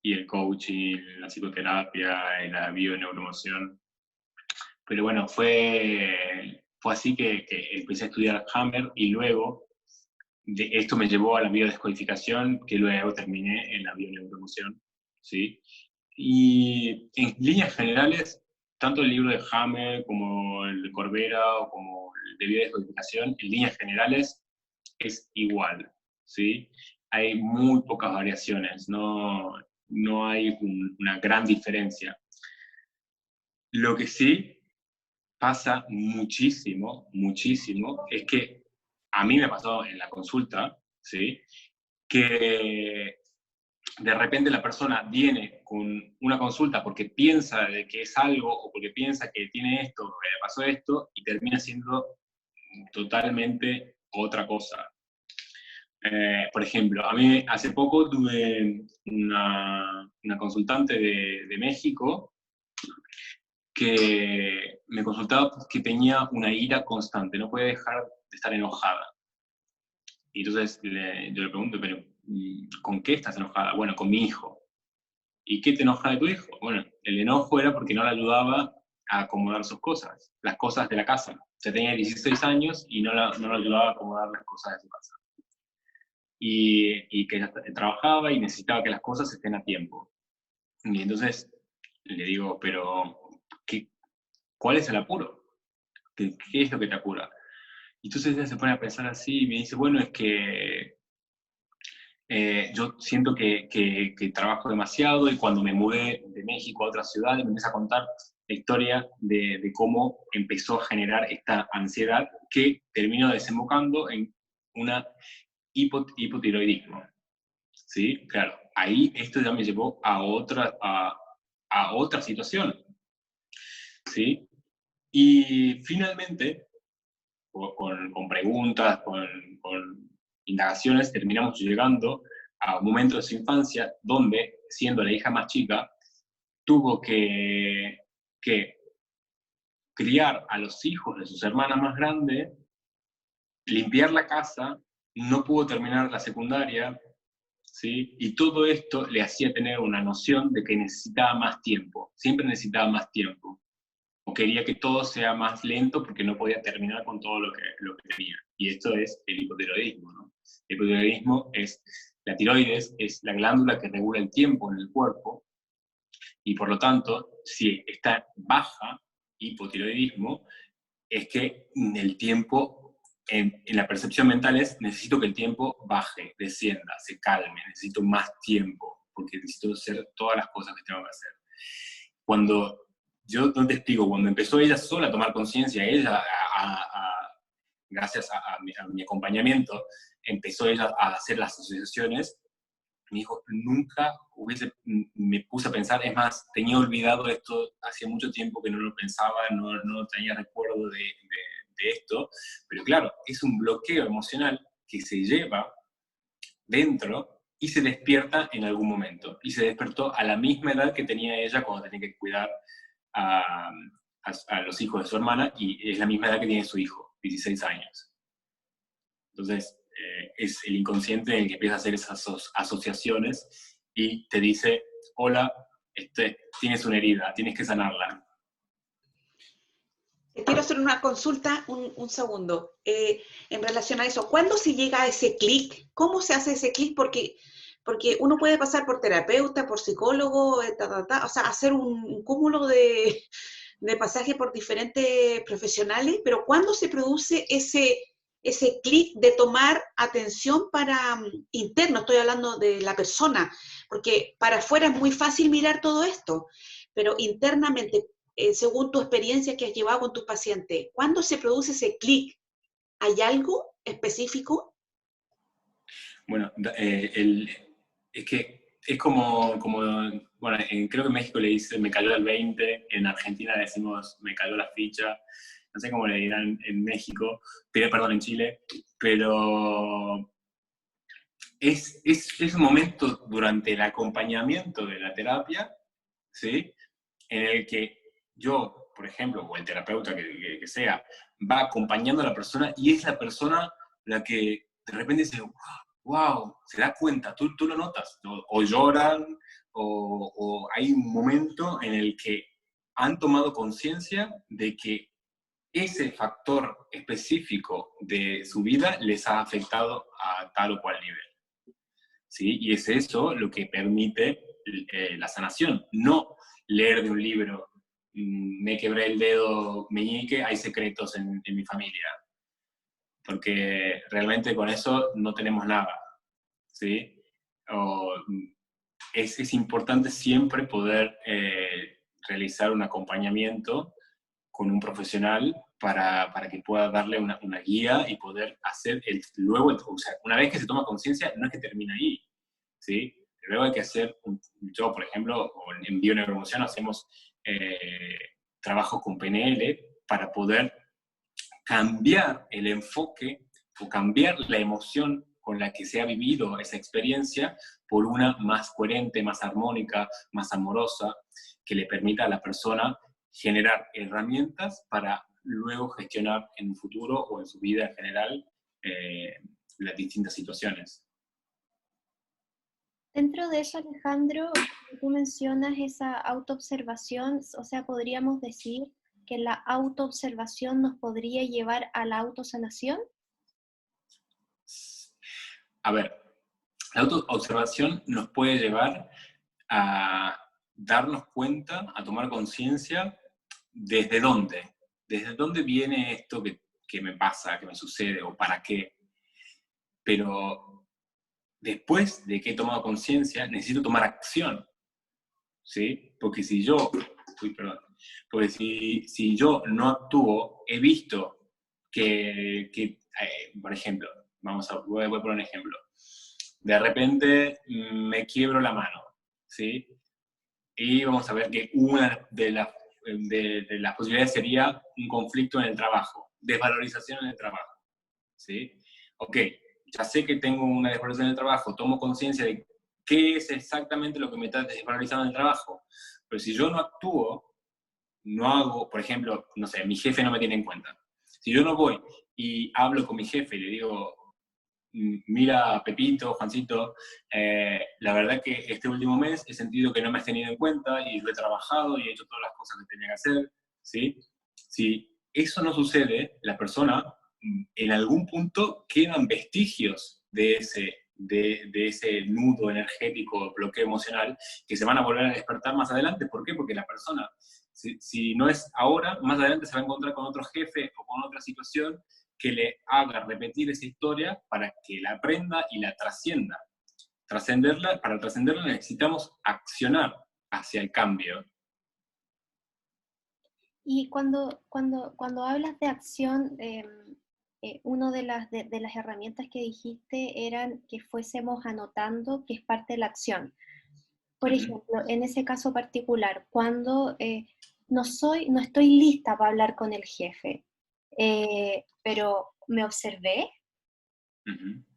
el coaching, la psicoterapia, y la bioneuromoción. Pero bueno, fue así que empecé a estudiar Hammer, y luego esto me llevó a la biodescodificación, que luego terminé en la bioneuromoción, ¿sí? Y en líneas generales, tanto el libro de Hammer como el de Corbera o como el de biodescodificación, en líneas generales es igual, ¿sí? Hay muy pocas variaciones, no hay una gran diferencia. Lo que sí pasa muchísimo, es que a mí me pasó en la consulta, ¿sí? Que de repente la persona viene con una consulta porque piensa de que es algo, o porque piensa que tiene esto, o que le pasó esto, y termina siendo totalmente otra cosa. Por ejemplo, a mí hace poco tuve una consultante de México que me consultaba que tenía una ira constante, no puede dejar de estar enojada. Y entonces yo le pregunto, pero ¿con qué estás enojada? Bueno, con mi hijo. ¿Y qué te enoja de tu hijo? Bueno, el enojo era porque no le ayudaba a acomodar sus cosas, las cosas de la casa. O sea, tenía 16 años y no le ayudaba a acomodar las cosas de su casa. Y que ella trabajaba y necesitaba que las cosas estén a tiempo. Y entonces le digo, pero ¿cuál es el apuro? ¿Qué es lo que te apura? Y entonces ella se pone a pensar así y me dice, bueno, es que yo siento que trabajo demasiado, y cuando me mudé de México a otra ciudad me empieza a contar la historia de cómo empezó a generar esta ansiedad que terminó desembocando en una hipotiroidismo. ¿Sí? Claro, ahí esto ya me llevó a otra situación. ¿Sí? Y finalmente, con preguntas, con indagaciones, terminamos llegando a un momento de su infancia donde, siendo la hija más chica, tuvo que criar a los hijos de sus hermanas más grandes, limpiar la casa, no pudo terminar la secundaria, ¿sí? Y todo esto le hacía tener una noción de que necesitaba más tiempo, siempre necesitaba más tiempo. O quería que todo sea más lento porque no podía terminar con todo lo que tenía. Y esto es el hipotiroidismo, ¿no? El hipotiroidismo la tiroides es la glándula que regula el tiempo en el cuerpo, y por lo tanto, si está baja, hipotiroidismo, es que el tiempo en la percepción mental es, necesito que el tiempo baje, descienda, se calme, necesito más tiempo, porque necesito hacer todas las cosas que tengo que hacer. Cuando, yo no te explico, cuando empezó ella sola a tomar conciencia, ella, gracias a mi acompañamiento, empezó ella a hacer las asociaciones, me dijo, nunca me puse a pensar, es más, tenía olvidado esto, hacía mucho tiempo que no lo pensaba, no tenía recuerdo de esto, pero claro, es un bloqueo emocional que se lleva dentro y se despierta en algún momento. Y se despertó a la misma edad que tenía ella cuando tenía que cuidar a los hijos de su hermana, y es la misma edad que tiene su hijo, 16 años. Entonces, es el inconsciente en el que empieza a hacer esas asociaciones y te dice, hola, tienes una herida, tienes que sanarla. Quiero hacer una consulta, un segundo, en relación a eso. ¿Cuándo se llega a ese clic? ¿Cómo se hace ese clic? Porque uno puede pasar por terapeuta, por psicólogo, o sea, hacer un cúmulo de pasajes por diferentes profesionales, pero ¿cuándo se produce ese clic de tomar atención para interno? Estoy hablando de la persona, porque para afuera es muy fácil mirar todo esto, pero internamente, según tu experiencia que has llevado con tus pacientes, ¿cuándo se produce ese clic? ¿Hay algo específico? Bueno, es que es como bueno, creo que en México le dicen me cayó el 20, en Argentina le decimos me cayó la ficha, no sé cómo le dirán en México, perdón, en Chile, pero es un momento durante el acompañamiento de la terapia, ¿sí? En el que yo, por ejemplo, o el terapeuta que sea, va acompañando a la persona y es la persona la que de repente dice, wow, se da cuenta, tú lo notas, o lloran, o hay un momento en el que han tomado conciencia de que ese factor específico de su vida les ha afectado a tal o cual nivel. ¿Sí? Y es eso lo que permite la sanación, no leer de un libro, me quebré el dedo meñique, hay secretos en mi familia, porque realmente con eso no tenemos nada, ¿sí? Es importante siempre poder realizar un acompañamiento con un profesional para que pueda darle una guía y poder hacer luego, o sea, una vez que se toma conciencia, no es que termina ahí, ¿sí? Luego hay que hacer, yo por ejemplo, en Bioneuroemoción hacemos trabajos con PNL para poder cambiar el enfoque o cambiar la emoción con la que se ha vivido esa experiencia por una más coherente, más armónica, más amorosa, que le permita a la persona generar herramientas para luego gestionar en un futuro o en su vida en general las distintas situaciones. Dentro de eso, Alejandro, tú mencionas esa autoobservación, o sea, podríamos decir que la autoobservación nos podría llevar a la autosanación. A ver, la autoobservación nos puede llevar a darnos cuenta, a tomar conciencia desde dónde viene esto que me pasa, que me sucede, o para qué. Pero después de que he tomado conciencia, necesito tomar acción, ¿sí? Porque si yo, si yo no actúo, he visto que por ejemplo, voy a poner un ejemplo. De repente me quiebro la mano, ¿sí? Y vamos a ver que una de las posibilidades sería un conflicto en el trabajo, desvalorización en el trabajo, ¿sí? Ok, ya sé que tengo una desvalorización en el trabajo, tomo conciencia de qué es exactamente lo que me está desvalorizando en el trabajo, pero si yo no actúo, no hago, por ejemplo, no sé, mi jefe no me tiene en cuenta. Si yo no voy y hablo con mi jefe y le digo, mira, Pepito, Juancito, la verdad que este último mes he sentido que no me has tenido en cuenta y lo he trabajado y he hecho todas las cosas que tenía que hacer, ¿sí? Si eso no sucede, la persona, en algún punto quedan vestigios de ese nudo energético, bloqueo emocional, que se van a volver a despertar más adelante. ¿Por qué? Porque la persona, si no es ahora, más adelante se va a encontrar con otro jefe o con otra situación que le haga repetir esa historia para que la aprenda y la trascienda. Para trascenderla necesitamos accionar hacia el cambio. Y cuando hablas de acción, una de las herramientas que dijiste eran que fuésemos anotando que es parte de la acción. Por ejemplo, en ese caso particular, cuando no estoy lista para hablar con el jefe, pero me observé,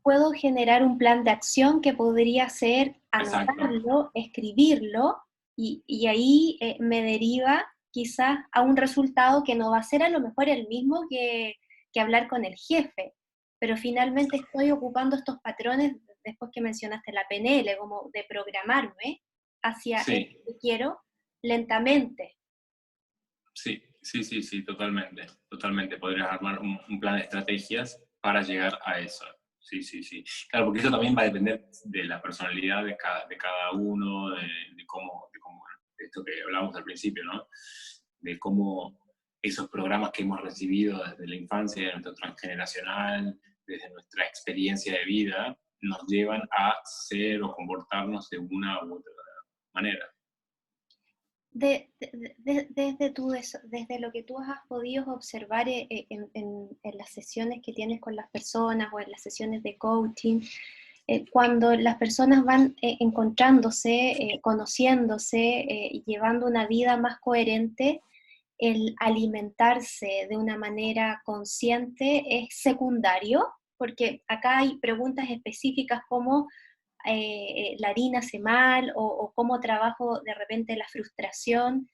puedo generar un plan de acción que podría ser anotarlo, escribirlo, y ahí me deriva quizás a un resultado que no va a ser a lo mejor el mismo que hablar con el jefe, pero finalmente estoy ocupando estos patrones, después que mencionaste la PNL, como de programarme hacia eso que quiero lentamente. Sí, totalmente. Podrías armar un plan de estrategias para llegar a eso. Sí. Claro, porque eso también va a depender de la personalidad de cada uno, de cómo, de esto que hablábamos al principio, ¿no? De cómo esos programas que hemos recibido desde la infancia, de nuestro transgeneracional, desde nuestra experiencia de vida, nos llevan a ser o comportarnos de una u otra manera. Desde lo que tú has podido observar en las sesiones que tienes con las personas o en las sesiones de coaching, cuando las personas van encontrándose, conociéndose y llevando una vida más coherente, el alimentarse de una manera consciente es secundario, porque acá hay preguntas específicas como la harina hace mal, o cómo trabajo de repente la frustración.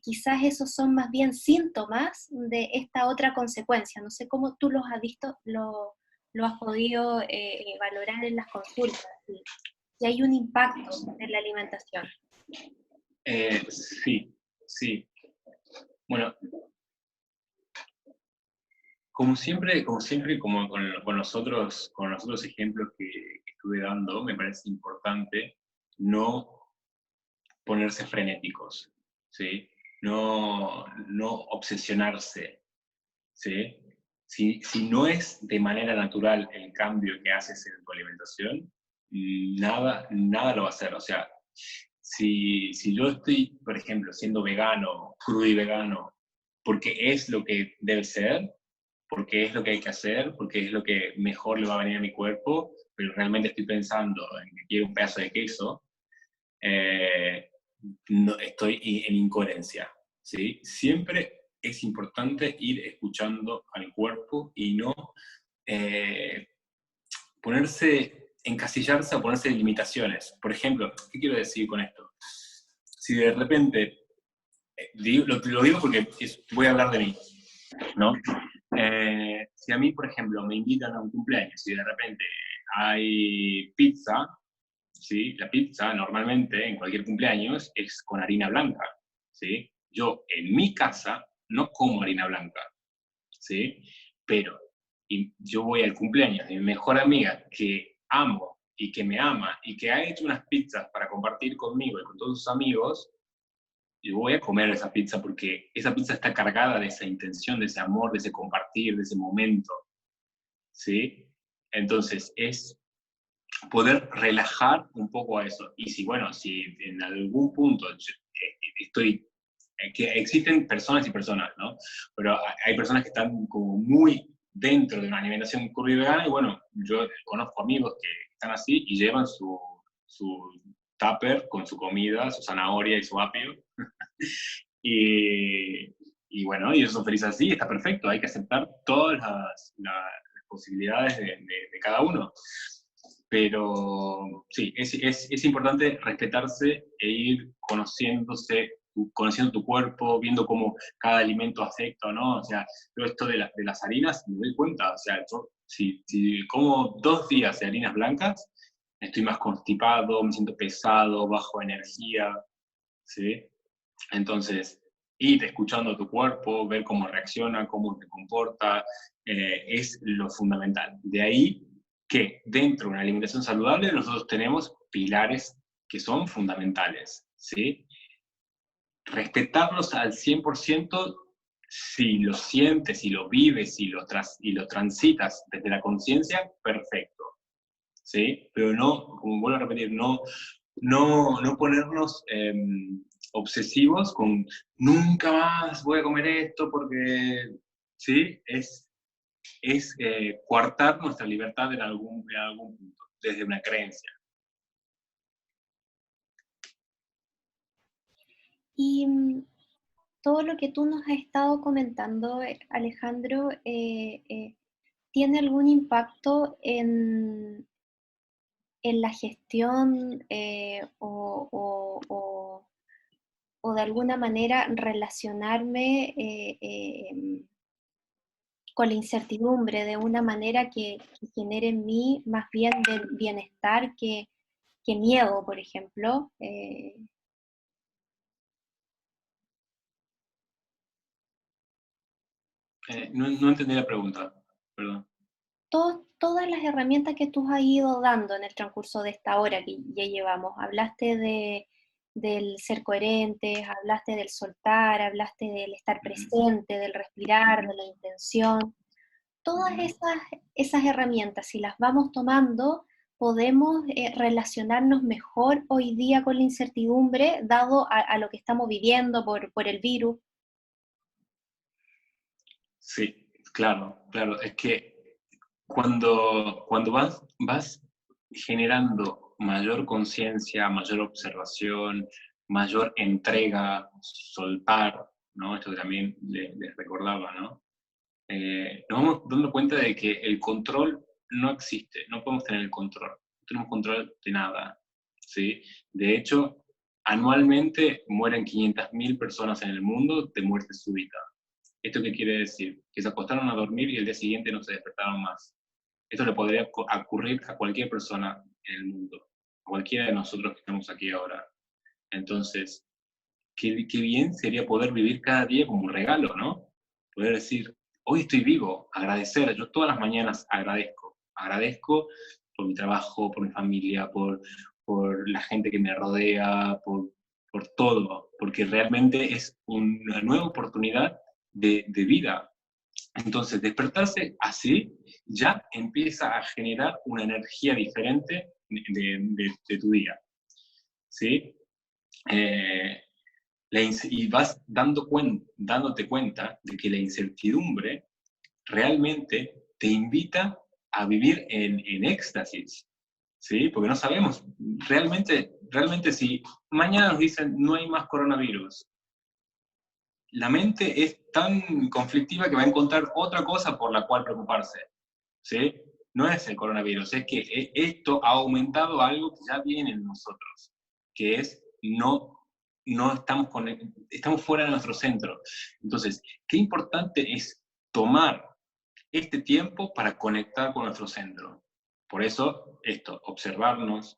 Quizás esos son más bien síntomas de esta otra consecuencia. No sé cómo tú los has visto, lo has podido valorar en las consultas, si hay un impacto en la alimentación. Sí. Bueno, como siempre, como con los otros ejemplos que estuve dando, me parece importante no ponerse frenéticos, ¿sí? No obsesionarse, ¿sí? Si no es de manera natural el cambio que haces en tu alimentación, nada lo va a hacer. O sea, si yo estoy, por ejemplo, siendo vegano, crudo y vegano, porque es lo que debe ser, porque es lo que hay que hacer, porque es lo que mejor le va a venir a mi cuerpo, pero realmente estoy pensando en que quiero un pedazo de queso, no, estoy en incoherencia, ¿sí? Siempre es importante ir escuchando al cuerpo y no encasillarse o ponerse limitaciones. Por ejemplo, ¿qué quiero decir con esto? Si de repente, lo digo porque voy a hablar de mí, ¿no? Si a mí, por ejemplo, me invitan a un cumpleaños y de repente hay pizza, ¿sí? La pizza normalmente en cualquier cumpleaños es con harina blanca, ¿sí? Yo en mi casa no como harina blanca, ¿sí? Pero yo voy al cumpleaños de mi mejor amiga que amo y que me ama y que ha hecho unas pizzas para compartir conmigo y con todos sus amigos, yo voy a comer esa pizza porque esa pizza está cargada de esa intención, de ese amor, de ese compartir, de ese momento, ¿sí? Entonces es poder relajar un poco a eso. Y si en algún punto que existen personas y personas, ¿no? Pero hay personas que están como muy dentro de una alimentación cruda y vegana, y bueno, yo conozco amigos que están así y llevan su tupper con su comida, su zanahoria y su apio, y bueno, y ellos son felices así, está perfecto, hay que aceptar todas las posibilidades de cada uno. Pero sí, es importante respetarse e ir conociendo tu cuerpo, viendo cómo cada alimento afecta o no. O sea, todo esto de las harinas, me doy cuenta. O sea, yo, si como 2 días de harinas blancas, estoy más constipado, me siento pesado, bajo energía, ¿sí? Entonces, ir escuchando tu cuerpo, ver cómo reacciona, cómo te comporta, es lo fundamental. De ahí que dentro de una alimentación saludable nosotros tenemos pilares que son fundamentales, ¿sí? Respetarlos al 100% Si lo sientes, si lo vives, y lo transitas desde la conciencia, perfecto, ¿sí? Pero no, como vuelvo a repetir, no ponernos obsesivos con nunca más voy a comer esto porque, ¿sí? Es coartar nuestra libertad en algún punto, desde una creencia. Y todo lo que tú nos has estado comentando, Alejandro, ¿tiene algún impacto en la gestión o de alguna manera relacionarme con la incertidumbre de una manera que genere en mí más bien bienestar que miedo, por ejemplo? No entendí la pregunta, perdón. Todas las herramientas que tú has ido dando en el transcurso de esta hora que ya llevamos. Hablaste del ser coherentes, hablaste del soltar, hablaste del estar presente, del respirar, de la intención. Todas esas herramientas, si las vamos tomando, podemos relacionarnos mejor hoy día con la incertidumbre, dado a lo que estamos viviendo por el virus. Sí, claro. Es que cuando vas generando mayor conciencia, mayor observación, mayor entrega, soltar, ¿no? Esto que también les recordaba, ¿no? Nos vamos dando cuenta de que el control no existe, no podemos tener el control, no tenemos control de nada, ¿sí? De hecho, anualmente mueren 500.000 personas en el mundo de muerte súbita. ¿Esto qué quiere decir? Que se acostaron a dormir y el día siguiente no se despertaron más. Esto le podría ocurrir a cualquier persona en el mundo, a cualquiera de nosotros que estamos aquí ahora. Entonces, qué bien sería poder vivir cada día como un regalo, ¿no? Poder decir, hoy estoy vivo, agradecer. Yo todas las mañanas agradezco por mi trabajo, por mi familia, por la gente que me rodea, por todo, porque realmente es una nueva oportunidad de vida. Entonces, despertarse así ya empieza a generar una energía diferente de tu día, ¿sí? Y vas dándote cuenta de que la incertidumbre realmente te invita a vivir en éxtasis, ¿sí? Porque no sabemos, realmente si mañana nos dicen no hay más coronavirus, la mente es tan conflictiva que va a encontrar otra cosa por la cual preocuparse, ¿sí? No es el coronavirus, es que esto ha aumentado algo que ya viene en nosotros, que es no estamos fuera de nuestro centro. Entonces, qué importante es tomar este tiempo para conectar con nuestro centro. Por eso, observarnos,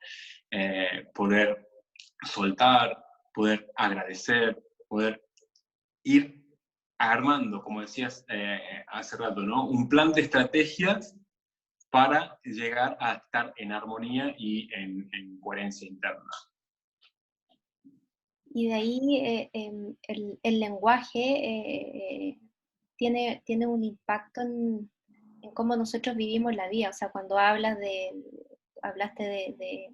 poder soltar, poder agradecer, poder ir armando, como decías hace rato, ¿no? Un plan de estrategias para llegar a estar en armonía y en coherencia interna. Y de ahí el lenguaje tiene un impacto en cómo nosotros vivimos la vida. O sea, cuando hablaste de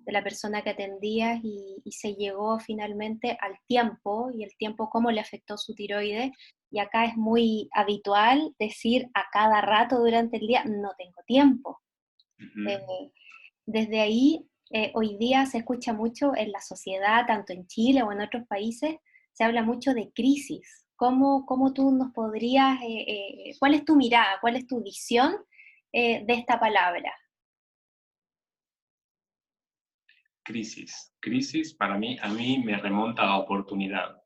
la persona que atendías y se llegó finalmente al tiempo, y el tiempo cómo le afectó su tiroides, y acá es muy habitual decir a cada rato durante el día, no tengo tiempo. Uh-huh. Desde ahí, hoy día se escucha mucho en la sociedad, tanto en Chile o en otros países, se habla mucho de crisis. ¿Cómo tú nos podrías, cuál es tu mirada, cuál es tu visión de esta palabra? Crisis para mí, a mí me remonta a oportunidad.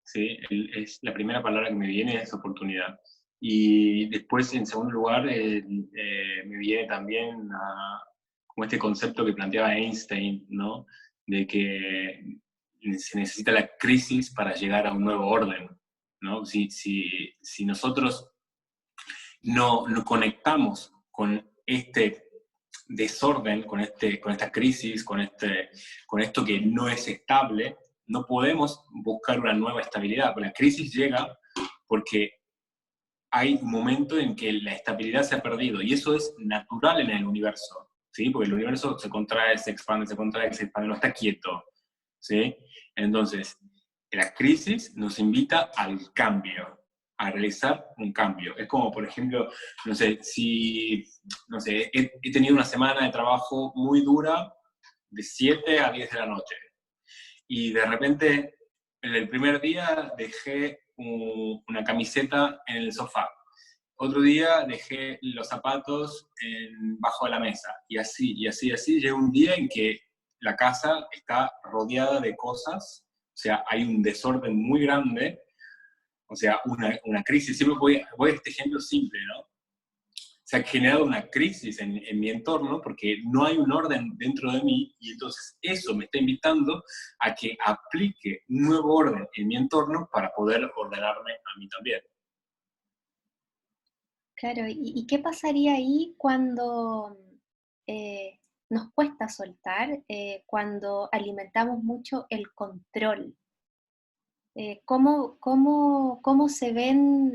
¿Sí? Es la primera palabra que me viene es oportunidad. Y después, en segundo lugar, me viene también como este concepto que planteaba Einstein, ¿no? De que se necesita la crisis para llegar a un nuevo orden, ¿no? Si nosotros no conectamos con este desorden, con esta crisis, con esto que no es estable, no podemos buscar una nueva estabilidad. La crisis llega porque hay un momento en que la estabilidad se ha perdido, y eso es natural en el universo, ¿sí? Porque el universo se contrae, se expande, se contrae, se expande, no está quieto, ¿sí? Entonces, la crisis nos invita al cambio, a realizar un cambio. Es como, por ejemplo, no sé, no sé, he tenido una semana de trabajo muy dura, de 7 a 10 de la noche, y de repente, en el primer día dejé una camiseta en el sofá. Otro día dejé los zapatos bajo de la mesa. Y así, y así, y así. Llega un día en que la casa está rodeada de cosas. O sea, hay un desorden muy grande. O sea, una crisis. Siempre voy a este ejemplo simple, ¿no? Se ha generado una crisis en mi entorno porque no hay un orden dentro de mí, y entonces eso me está invitando a que aplique un nuevo orden en mi entorno para poder ordenarme a mí también. Claro, ¿y qué pasaría ahí cuando nos cuesta soltar, cuando alimentamos mucho el control? ¿Cómo se ven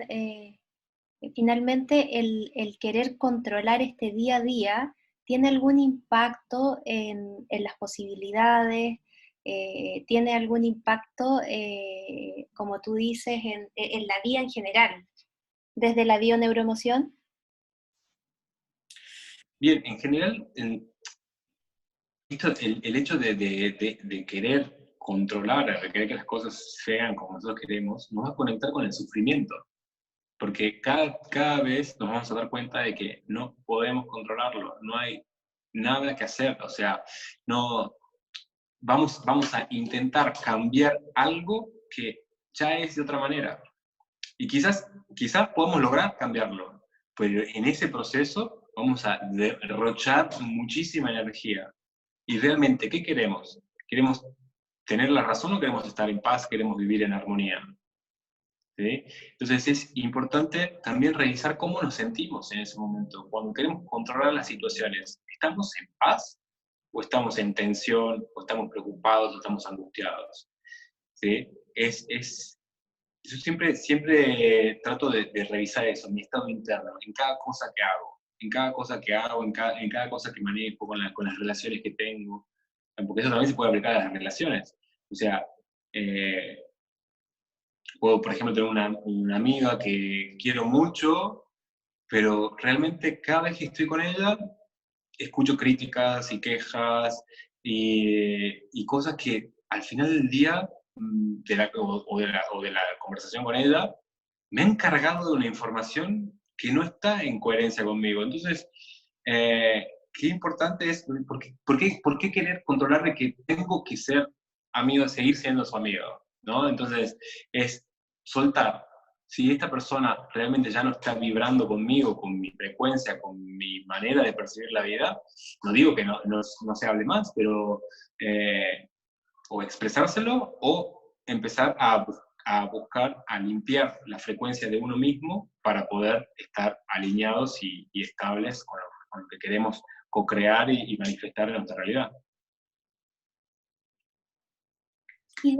finalmente el querer controlar este día a día? ¿Tiene algún impacto en las posibilidades? ¿Tiene algún impacto, como tú dices, en la vida en general, desde la bioneuroemoción? Bien, en general, el hecho de querer controlar, de querer que las cosas sean como nosotros queremos, nos va a conectar con el sufrimiento. Porque cada vez nos vamos a dar cuenta de que no podemos controlarlo, no hay nada que hacer. O sea, no, vamos a intentar cambiar algo que ya es de otra manera. Y quizás podemos lograr cambiarlo, pero en ese proceso vamos a derrochar muchísima energía. Y realmente, ¿qué queremos? ¿Queremos tener la razón o queremos estar en paz, queremos vivir en armonía? ¿Sí? Entonces es importante también revisar cómo nos sentimos en ese momento. Cuando queremos controlar las situaciones, ¿estamos en paz? ¿O estamos en tensión? ¿O estamos preocupados? ¿O estamos angustiados? ¿Sí? Yo siempre trato de revisar eso, mi estado interno, en cada cosa que hago, en cada cosa que manejo, con las relaciones que tengo, porque eso también se puede aplicar a las relaciones. O sea, puedo, por ejemplo, tener una amiga que quiero mucho, pero realmente cada vez que estoy con ella, escucho críticas y quejas y cosas que al final del día, o de la conversación con ella, me han cargado de una información que no está en coherencia conmigo. Entonces, qué importante es, ¿por qué querer controlar de que tengo que ser amigo, seguir siendo su amigo? ¿No? Entonces, es soltar. Si esta persona realmente ya no está vibrando conmigo, con mi frecuencia, con mi manera de percibir la vida, no digo que no se hable más, pero o expresárselo o empezar a buscar, a limpiar la frecuencia de uno mismo para poder estar alineados y estables con lo que queremos co-crear y manifestar en nuestra realidad. Y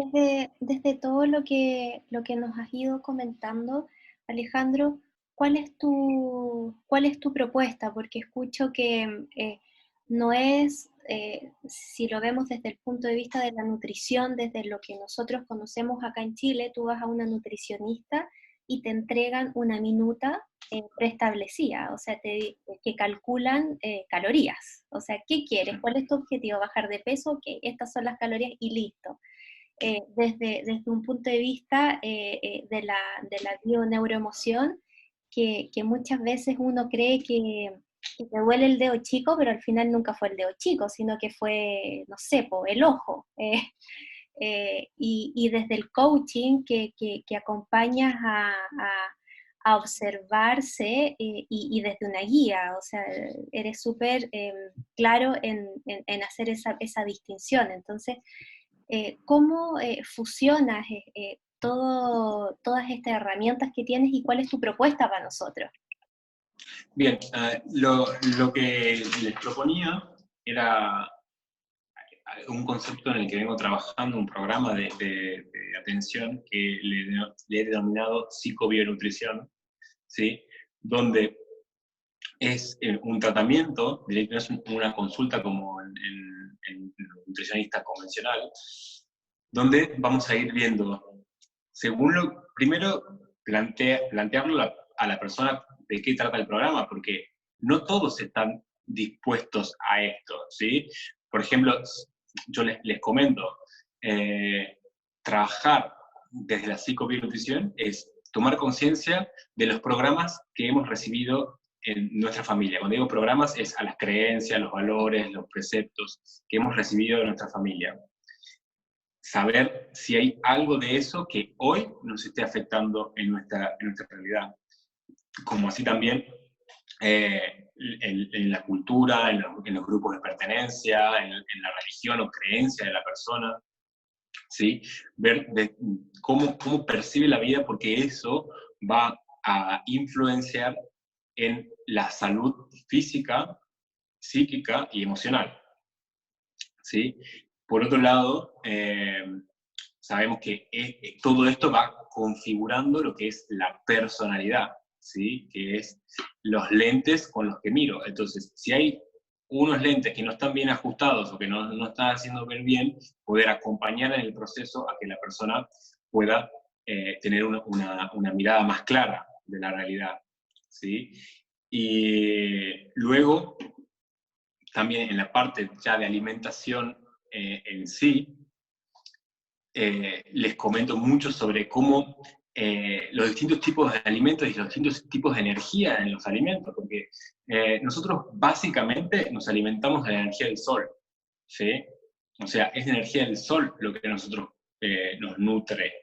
desde todo lo que nos has ido comentando, Alejandro, ¿cuál es tu propuesta? Porque escucho que no es, si lo vemos desde el punto de vista de la nutrición, desde lo que nosotros conocemos acá en Chile, tú vas a una nutricionista y te entregan una minuta preestablecida, o sea, que calculan calorías. O sea, ¿qué quieres? ¿Cuál es tu objetivo? ¿Bajar de peso? Ok, estas son las calorías y listo. Desde un punto de vista de la bioneuroemoción, que muchas veces uno cree que te duele el dedo chico, pero al final nunca fue el dedo chico, sino que fue, no sé, el ojo. Y desde el coaching que acompañas a observarse y desde una guía, o sea, eres súper claro en hacer esa distinción. Entonces, ¿cómo fusionas todas estas herramientas que tienes y cuál es tu propuesta para nosotros? Bien, lo que les proponía era un concepto en el que vengo trabajando, un programa de atención que le he denominado psicobionutrición, ¿sí? Donde es un tratamiento, no es una consulta como en un nutricionista convencional, donde vamos a ir viendo, según lo, primero plantearlo a la persona de qué trata el programa, porque no todos están dispuestos a esto, ¿sí? Por ejemplo, yo les comento, trabajar desde la psicobionutrición es tomar conciencia de los programas que hemos recibido en nuestra familia. Cuando digo programas es a las creencias, los valores, los preceptos que hemos recibido de nuestra familia. Saber si hay algo de eso que hoy nos esté afectando en nuestra realidad. Como así también en la cultura, en los grupos de pertenencia, en la religión o creencia de la persona, ¿sí? Ver cómo percibe la vida, porque eso va a influenciar en la salud física, psíquica y emocional, ¿sí? Por otro lado, sabemos que todo esto va configurando lo que es la personalidad, ¿sí? Que es los lentes con los que miro. Entonces, si hay unos lentes que no están bien ajustados o que no están haciendo ver bien, poder acompañar en el proceso a que la persona pueda tener una mirada más clara de la realidad, ¿sí? Y luego, también en la parte ya de alimentación en sí, les comento mucho sobre cómo los distintos tipos de alimentos y los distintos tipos de energía en los alimentos, porque nosotros básicamente nos alimentamos de la energía del sol, ¿sí? O sea, es la energía del sol lo que nosotros nos nutre,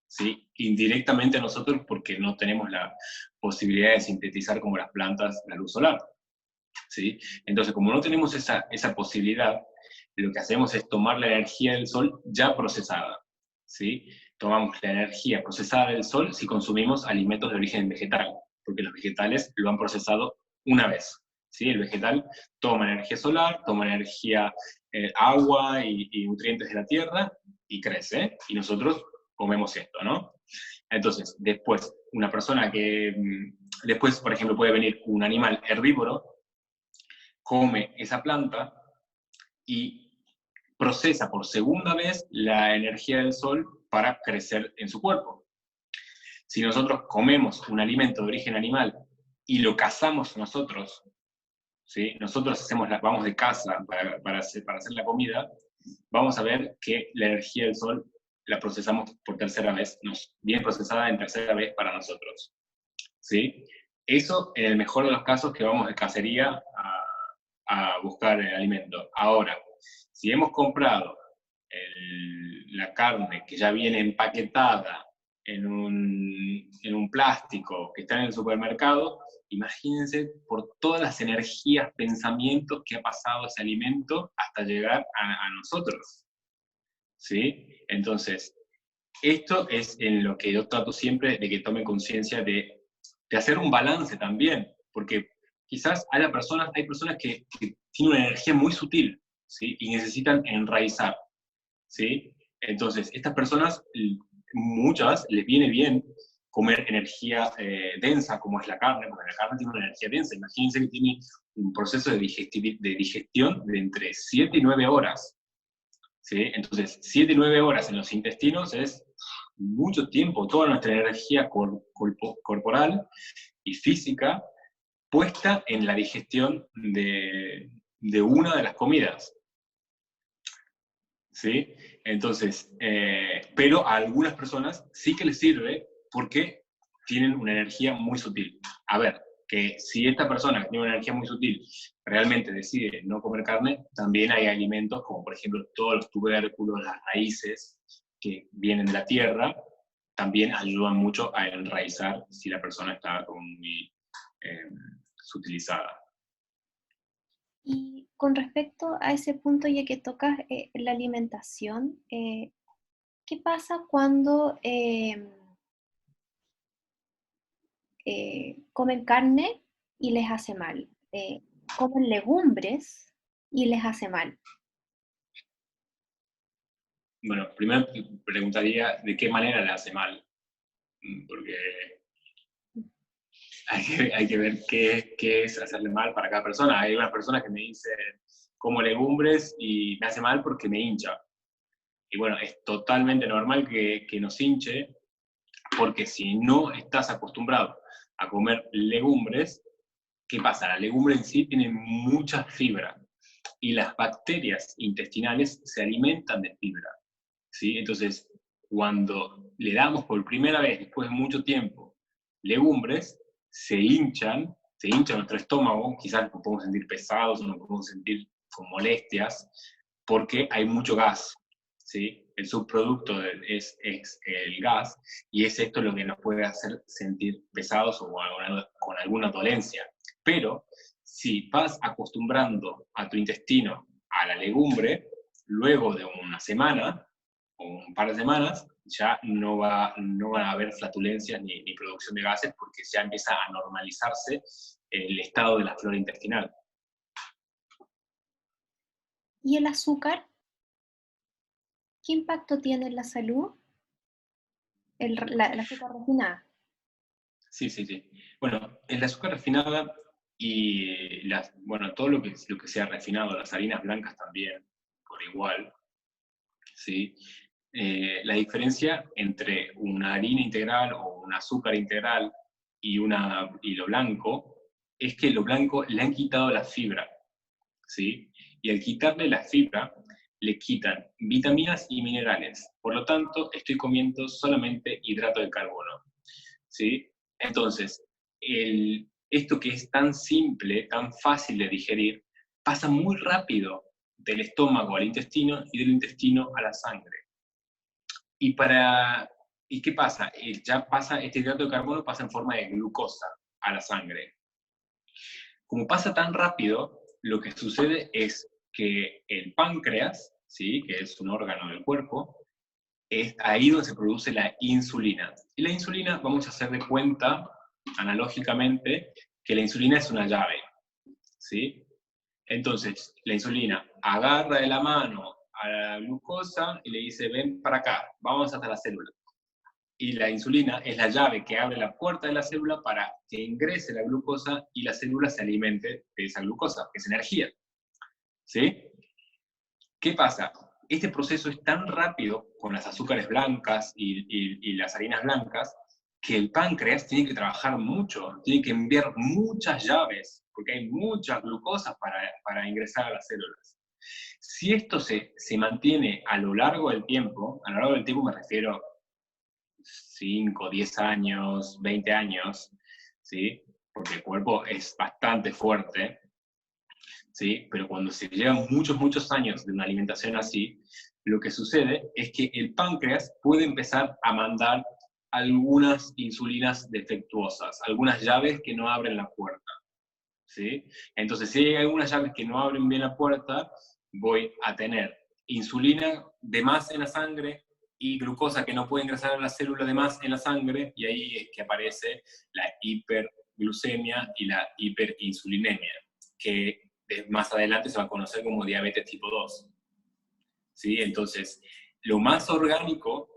¿sí? Indirectamente a nosotros porque no tenemos la posibilidad de sintetizar como las plantas la luz solar, ¿sí? Entonces, como no tenemos esa posibilidad, lo que hacemos es tomar la energía del sol ya procesada, ¿sí? Tomamos la energía procesada del sol si consumimos alimentos de origen vegetal, porque los vegetales lo han procesado una vez, ¿sí? El vegetal toma energía solar, toma energía, agua y nutrientes de la tierra y crece, y nosotros comemos esto, ¿no? Entonces, después, una persona que, después, por ejemplo, puede venir un animal herbívoro, come esa planta y procesa por segunda vez la energía del sol para crecer en su cuerpo. Si nosotros comemos un alimento de origen animal y lo cazamos nosotros, ¿sí? Nosotros vamos de caza para hacer la comida, vamos a ver que la energía del sol la procesamos por tercera vez, bien procesada en tercera vez para nosotros, ¿sí? Eso en el mejor de los casos que vamos de cacería a buscar el alimento. Ahora, si hemos comprado la carne que ya viene empaquetada en un plástico que está en el supermercado, imagínense por todas las energías, pensamientos que ha pasado ese alimento hasta llegar a nosotros, ¿sí? Entonces, esto es en lo que yo trato siempre de que tomen conciencia de hacer un balance también, porque quizás hay personas que tienen una energía muy sutil, ¿sí? Y necesitan enraizar, ¿sí? Entonces, estas personas, muchas les viene bien comer energía densa, como es la carne, porque la carne tiene una energía densa. Imagínense que tiene un proceso de digestión de entre 7 y 9 horas, ¿sí? Entonces, 7 y 9 horas en los intestinos es mucho tiempo, toda nuestra energía corporal y física puesta en la digestión de una de las comidas, ¿sí? Entonces, pero a algunas personas sí que les sirve porque tienen una energía muy sutil. A ver, que si esta persona que tiene una energía muy sutil realmente decide no comer carne, también hay alimentos como por ejemplo todos los tubérculos, las raíces que vienen de la tierra, también ayudan mucho a enraizar si la persona está como muy sutilizada. Y con respecto a ese punto, ya que tocas la alimentación, ¿qué pasa cuando comen carne y les hace mal? Comen legumbres y les hace mal. Bueno, primero preguntaría de qué manera le hace mal, porque hay que ver qué es hacerle mal para cada persona. Hay unas personas que me dicen como legumbres y me hace mal porque me hincha. Y bueno, es totalmente normal que nos hinche, porque si no estás acostumbrado a comer legumbres, ¿qué pasa? La legumbre en sí tiene mucha fibra y las bacterias intestinales se alimentan de fibra, ¿sí? Entonces, cuando le damos por primera vez, después de mucho tiempo, legumbres, se hincha nuestro estómago, quizás nos podemos sentir pesados o nos podemos sentir con molestias, porque hay mucho gas, ¿sí? El subproducto es el gas, y es esto lo que nos puede hacer sentir pesados o con alguna dolencia. Pero si vas acostumbrando a tu intestino a la legumbre, luego de una semana o un par de semanas, ya no van a haber flatulencias ni producción de gases, porque ya empieza a normalizarse el estado de la flora intestinal. ¿Y el azúcar? ¿Qué impacto tiene en la salud? La azúcar refinada. Sí, sí, sí. Bueno, el azúcar refinada y bueno, todo lo que sea refinado, las harinas blancas también, por igual, ¿sí? La diferencia entre una harina integral o un azúcar integral y lo blanco es que lo blanco le han quitado la fibra, ¿sí? Y al quitarle la fibra, le quitan vitaminas y minerales. Por lo tanto, estoy comiendo solamente hidrato de carbono, ¿sí? Entonces, esto que es tan simple, tan fácil de digerir, pasa muy rápido del estómago al intestino y del intestino a la sangre. ¿Y qué pasa? Ya pasa, este hidrato de carbono pasa en forma de glucosa a la sangre. Como pasa tan rápido, lo que sucede es que el páncreas, ¿sí?, que es un órgano del cuerpo, es ahí donde se produce la insulina. Y la insulina, vamos a hacer de cuenta, analógicamente, que la insulina es una llave, ¿sí? Entonces, la insulina agarra de la mano a la glucosa y le dice, ven para acá, vamos hasta la célula. Y la insulina es la llave que abre la puerta de la célula para que ingrese la glucosa y la célula se alimente de esa glucosa, que es energía, ¿sí? ¿Qué pasa? Este proceso es tan rápido con las azúcares blancas y las harinas blancas, que el páncreas tiene que trabajar mucho, tiene que enviar muchas llaves, porque hay muchas glucosas para ingresar a las células. Si esto se mantiene a lo largo del tiempo me refiero 5, 10 años, 20 años, ¿sí? Porque el cuerpo es bastante fuerte, ¿sí? Pero cuando se llevan muchos, muchos años de una alimentación así, lo que sucede es que el páncreas puede empezar a mandar algunas insulinas defectuosas, algunas llaves que no abren la puerta, ¿sí? Entonces, si hay algunas llaves que no abren bien la puerta, voy a tener insulina de más en la sangre y glucosa que no puede ingresar a la célula de más en la sangre, y ahí es que aparece la hiperglucemia y la hiperinsulinemia, que más adelante se va a conocer como diabetes tipo 2. ¿Sí? Entonces, lo más orgánico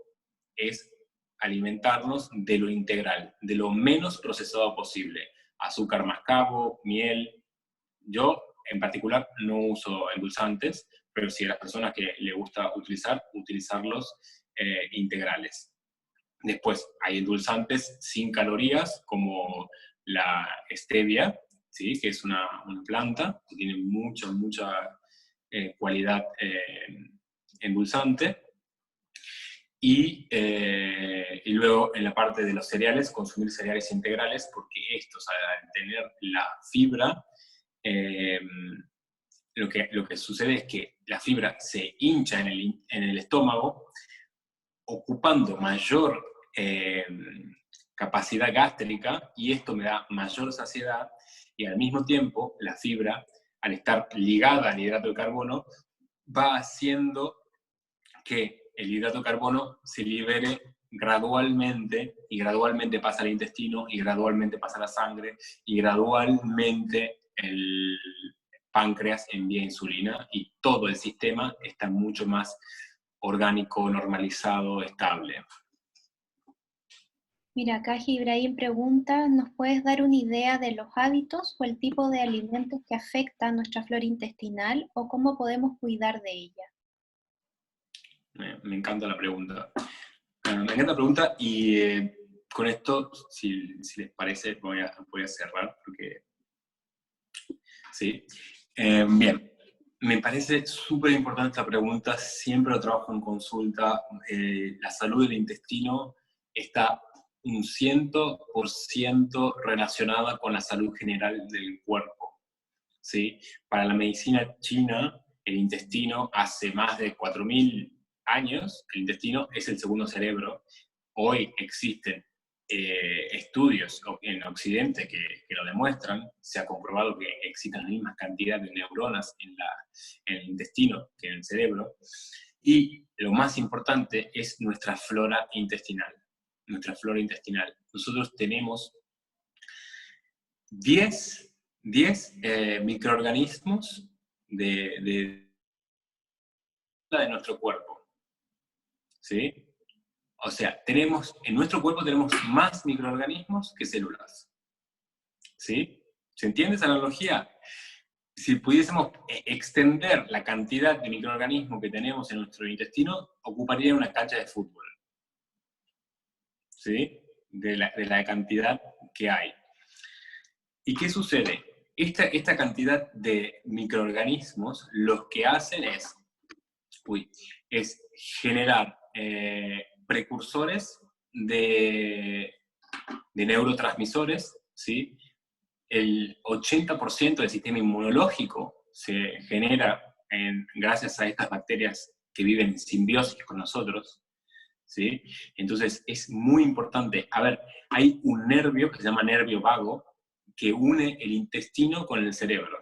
es alimentarnos de lo integral, de lo menos procesado posible. Azúcar mascabo, miel. Yo, en particular, no uso endulzantes, pero si a las personas que les gusta utilizarlos integrales. Después, hay endulzantes sin calorías, como la stevia, ¿sí?, que es una planta que tiene mucha cualidad endulzante. Y luego, en la parte de los cereales, consumir cereales integrales, porque estos, al tener la fibra, lo que sucede es que la fibra se hincha en el estómago, ocupando mayor capacidad gástrica, y esto me da mayor saciedad, y al mismo tiempo la fibra, al estar ligada al hidrato de carbono, va haciendo que el hidrato de carbono se libere gradualmente, y gradualmente pasa al intestino, y gradualmente pasa a la sangre, y gradualmente el páncreas envía insulina, y todo el sistema está mucho más orgánico, normalizado, estable. Mira, acá Ibrahim pregunta, ¿nos puedes dar una idea de los hábitos o el tipo de alimentos que afectan nuestra flora intestinal o cómo podemos cuidar de ella? Me encanta la pregunta. Me encanta la pregunta y con esto, si les parece, voy a cerrar porque... Sí. Bien, me parece súper importante esta pregunta, siempre lo trabajo en consulta. La salud del intestino está un 100% relacionada con la salud general del cuerpo. ¿Sí? Para la medicina china, el intestino hace más de 4.000 años, el intestino es el segundo cerebro. Hoy existen estudios en Occidente que lo demuestran, se ha comprobado que existen la misma cantidad de neuronas en el intestino que en el cerebro, y lo más importante es nuestra flora intestinal. Nuestra flora intestinal. Nosotros tenemos 10 microorganismos de nuestro cuerpo. ¿Sí? O sea, en nuestro cuerpo tenemos más microorganismos que células. ¿Sí? ¿Se entiende esa analogía? Si pudiésemos extender la cantidad de microorganismos que tenemos en nuestro intestino, ocuparía una cancha de fútbol. ¿Sí? De la cantidad que hay. ¿Y qué sucede? Esta cantidad de microorganismos lo que hacen es generar precursores de neurotransmisores, ¿sí? El 80% del sistema inmunológico se genera gracias a estas bacterias que viven en simbiosis con nosotros, ¿sí? Entonces es muy importante. A ver, hay un nervio que se llama nervio vago que une el intestino con el cerebro.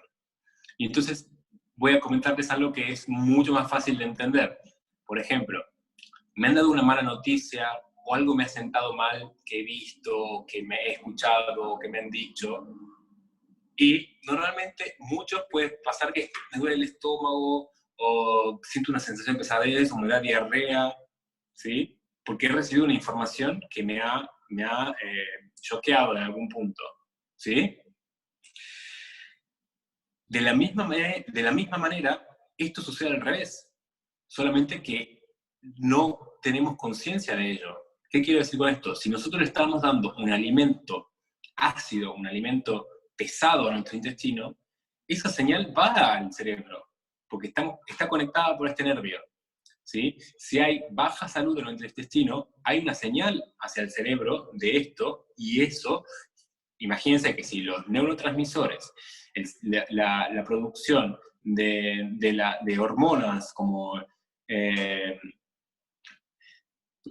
Y entonces voy a comentarles algo que es mucho más fácil de entender. Por ejemplo, me han dado una mala noticia o algo me ha sentado mal que he visto, que me he escuchado, que me han dicho. Y normalmente muchos puede pasar que me duele el estómago o siento una sensación de pesadez o me da diarrea, ¿sí? Porque he recibido una información que me ha choqueado en algún punto, ¿sí? De la misma manera, esto sucede al revés, solamente que no tenemos conciencia de ello. ¿Qué quiero decir con esto? Si nosotros le estamos dando un alimento ácido, un alimento pesado a nuestro intestino, esa señal va al cerebro, porque está conectada por este nervio. ¿Sí? Si hay baja salud en nuestro intestino, hay una señal hacia el cerebro de esto, y eso, imagínense que si los neurotransmisores, la producción de hormonas como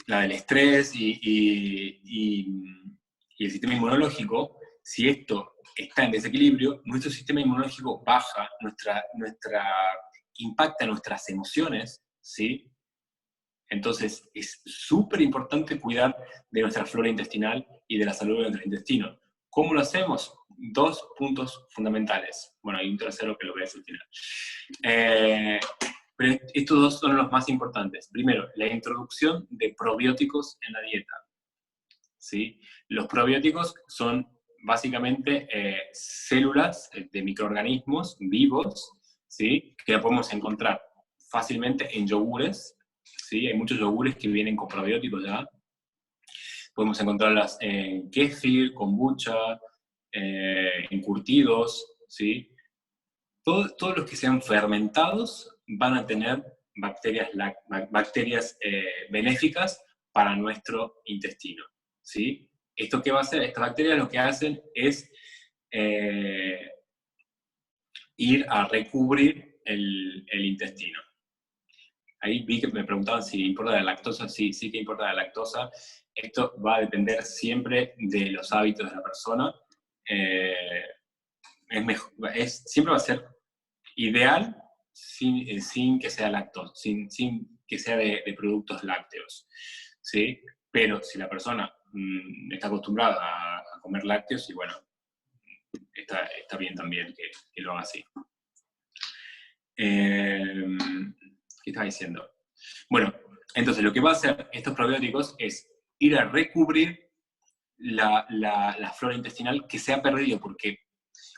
la del estrés y el sistema inmunológico, si esto está en desequilibrio, nuestro sistema inmunológico baja, impacta nuestras emociones, ¿sí? Entonces es súper importante cuidar de nuestra flora intestinal y de la salud de nuestro intestino. ¿Cómo lo hacemos? 2 puntos fundamentales. Bueno, hay un tercero que lo voy a decir al final. Pero estos 2 son los más importantes. Primero, la introducción de probióticos en la dieta. ¿Sí? Los probióticos son básicamente células de microorganismos vivos, ¿sí? Que la podemos encontrar fácilmente en yogures. ¿Sí? Hay muchos yogures que vienen con probióticos ya. Podemos encontrarlas en kéfir, kombucha, encurtidos, ¿sí? Todos los que sean fermentados van a tener bacterias benéficas para nuestro intestino, ¿sí? ¿Esto qué va a hacer? Estas bacterias lo que hacen es ir a recubrir el intestino. Ahí vi que me preguntaban si importa la lactosa. Sí que importa la lactosa. Esto va a depender siempre de los hábitos de la persona. Siempre va a ser ideal sin que sea lactosa, sin que sea de productos lácteos, ¿sí? Pero si la persona está acostumbrada a comer lácteos, y bueno, está bien también que lo haga así. ¿Qué estaba diciendo? Bueno, entonces lo que va a hacer estos probióticos es ir a recubrir la flora intestinal que se ha perdido, porque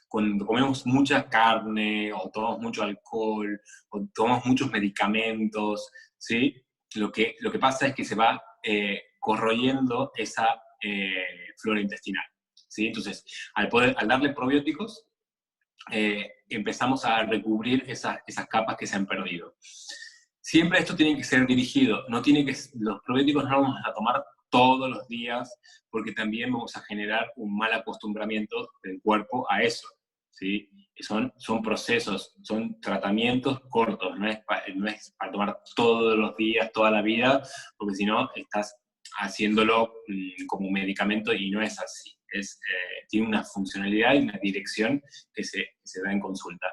cuando comemos mucha carne, o tomamos mucho alcohol, o tomamos muchos medicamentos, ¿sí? Lo que pasa es que se va corroyendo esa flora intestinal, ¿sí? Entonces, al darle probióticos, empezamos a recubrir esas capas que se han perdido. Siempre esto tiene que ser dirigido, los probióticos no los vamos a tomar todos los días, porque también vamos a generar un mal acostumbramiento del cuerpo a eso, ¿sí? Son procesos, son tratamientos cortos, no es para tomar todos los días, toda la vida, porque si no estás haciéndolo como un medicamento y no es así. Tiene una funcionalidad y una dirección que se da en consulta.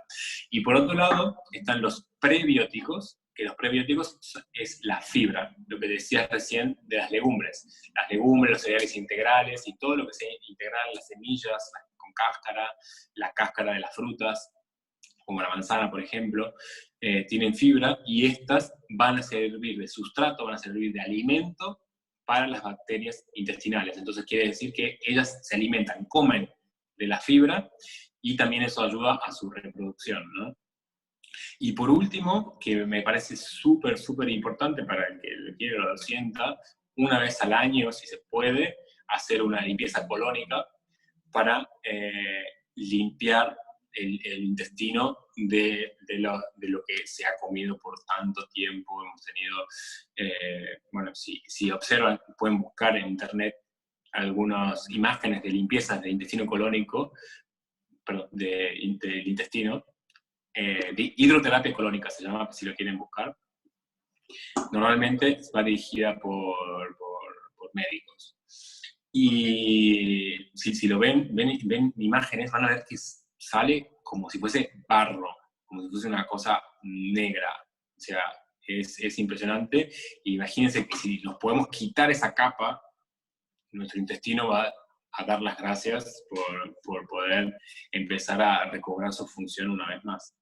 Y por otro lado están los prebióticos, que los prebióticos es la fibra, lo que decías recién de las legumbres. Las legumbres, los cereales integrales y todo lo que sea integral, las semillas con cáscara, la cáscara de las frutas, como la manzana, por ejemplo, tienen fibra y estas van a servir de sustrato, van a servir de alimento para las bacterias intestinales. Entonces quiere decir que ellas se alimentan, comen de la fibra y también eso ayuda a su reproducción, ¿no? Y por último, que me parece súper, súper importante para el que lo quiera o lo sienta, una vez al año, si se puede, hacer una limpieza colónica para limpiar el intestino de lo que se ha comido por tanto tiempo. Hemos tenido, bueno, si observan, pueden buscar en internet algunas imágenes de limpiezas de intestino colónico, perdón, del intestino, de hidroterapia colónica se llama, si lo quieren buscar. Normalmente va dirigida por médicos. Y si lo ven imágenes, van a ver que sale como si fuese barro, como si fuese una cosa negra. O sea, es impresionante. Imagínense que si nos podemos quitar esa capa, nuestro intestino va a dar las gracias por poder empezar a recobrar su función una vez más.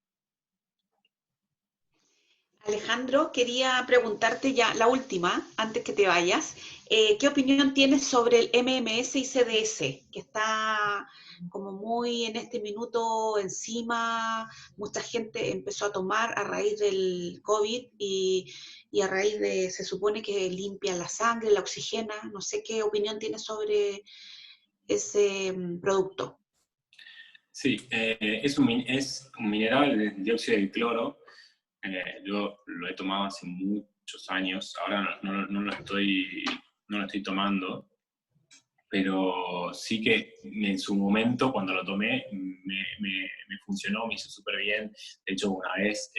Alejandro, quería preguntarte ya la última, antes que te vayas. ¿Qué opinión tienes sobre el MMS y CDS? Que está como muy en este minuto encima, mucha gente empezó a tomar a raíz del COVID y a raíz de, se supone que limpia la sangre, la oxigena. No sé qué opinión tienes sobre ese producto. Sí, es un mineral, el dióxido de cloro. Yo lo he tomado hace muchos años, ahora no lo estoy tomando, pero sí que en su momento, cuando lo tomé, me funcionó, me hizo súper bien. De hecho, una vez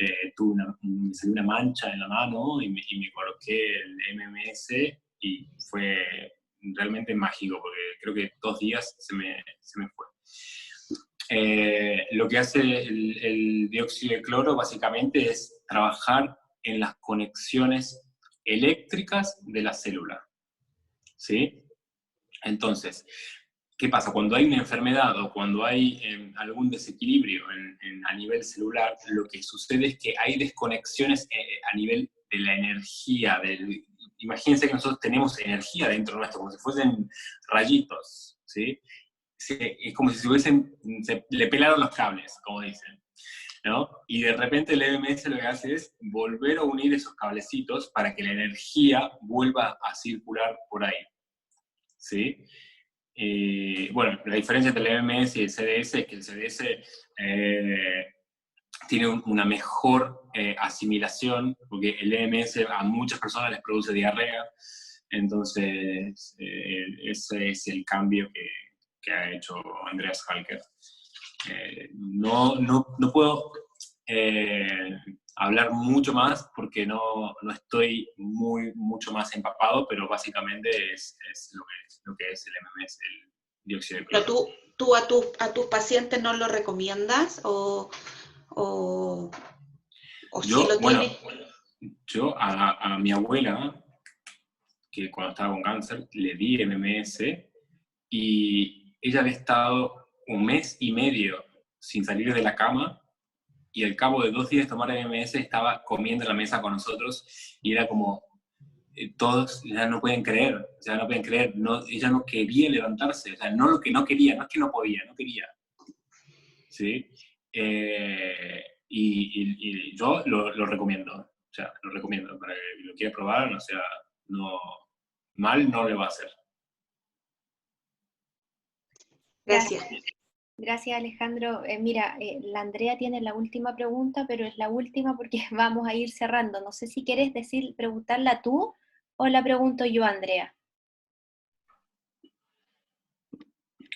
me salió una mancha en la mano y me coloqué el MMS y fue realmente mágico, porque creo que 2 días se me fue. Lo que hace el dióxido de cloro básicamente es trabajar en las conexiones eléctricas de la célula, ¿sí? Entonces, ¿qué pasa? Cuando hay una enfermedad o cuando hay algún desequilibrio a nivel celular, lo que sucede es que hay desconexiones a nivel de la energía. Imagínense que nosotros tenemos energía dentro nuestro, como si fuesen rayitos, ¿sí? Es como si le pelaron los cables, como dicen, ¿no? Y de repente el EMS lo que hace es volver a unir esos cablecitos para que la energía vuelva a circular por ahí, ¿sí? Bueno, la diferencia entre el EMS y el CDS es que el CDS tiene una mejor asimilación, porque el EMS a muchas personas les produce diarrea, entonces ese es el cambio que ha hecho Andreas Halker. No puedo hablar mucho más porque no estoy mucho más empapado, pero básicamente es lo que es el MMS, el dióxido de cloro. ¿Pero tú a tus pacientes no lo recomiendas o Yo, si lo tienes? bueno, yo a mi abuela, que cuando estaba con cáncer, le di MMS y ella había estado 1 mes y medio sin salir de la cama y al cabo de 2 días de tomar MMS estaba comiendo en la mesa con nosotros, y era como, todos ya no pueden creer, o sea, no pueden creer, no, ella no quería levantarse, o sea, no lo que no quería, no es que no podía, no quería, ¿sí? Y yo lo recomiendo, o sea, lo recomiendo, para que lo quiera probar, o sea, no, mal no le va a hacer. Gracias. Gracias, Alejandro. Mira, la Andrea tiene la última pregunta, pero es la última porque vamos a ir cerrando. No sé si quieres preguntarla tú o la pregunto yo, Andrea.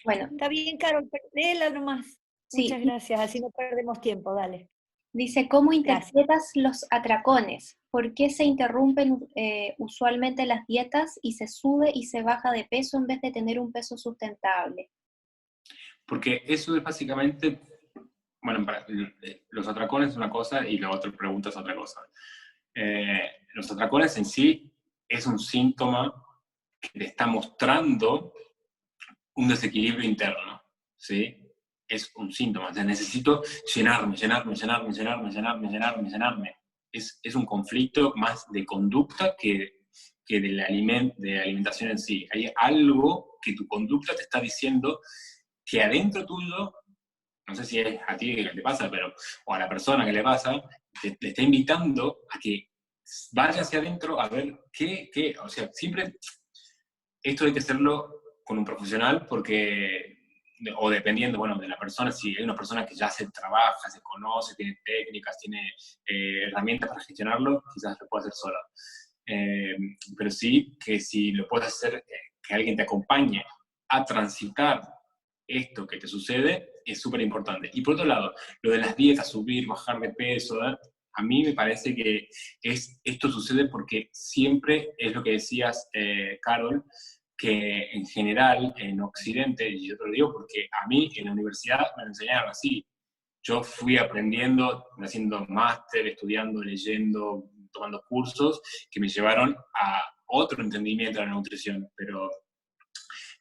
Bueno, Está bien, Carol, léela nomás. sí, Muchas gracias, así no perdemos tiempo, dale. dice, ¿cómo Gracias. interpretas los atracones? ¿Por qué se interrumpen usualmente las dietas y se sube y se baja de peso en vez de tener un peso sustentable? Porque eso es básicamente, bueno, los atracones es una cosa y la otra pregunta es otra cosa. Los atracones en sí es un síntoma que te está mostrando un desequilibrio interno, ¿sí? Es un síntoma, o sea, necesito llenarme. Es un conflicto más de conducta que de alimentación en sí. Hay algo que tu conducta te está diciendo que adentro tuyo, no sé si es a ti que te pasa, pero, o a la persona que le pasa, te está invitando a que vaya hacia adentro a ver o sea, siempre esto hay que hacerlo con un profesional porque, o dependiendo, bueno, de la persona, si hay una persona que ya se trabaja, se conoce, tiene técnicas, tiene herramientas para gestionarlo, quizás lo pueda hacer sola. Pero sí que si lo puedes hacer, que alguien te acompañe a transitar esto que te sucede, es súper importante. Y por otro lado, lo de las dietas, subir, bajar de peso, a mí me parece que esto sucede porque siempre es lo que decías, Carol, que en general en Occidente, y yo te lo digo porque a mí en la universidad me lo enseñaron así, yo fui aprendiendo, haciendo máster, estudiando, leyendo, tomando cursos que me llevaron a otro entendimiento de la nutrición, pero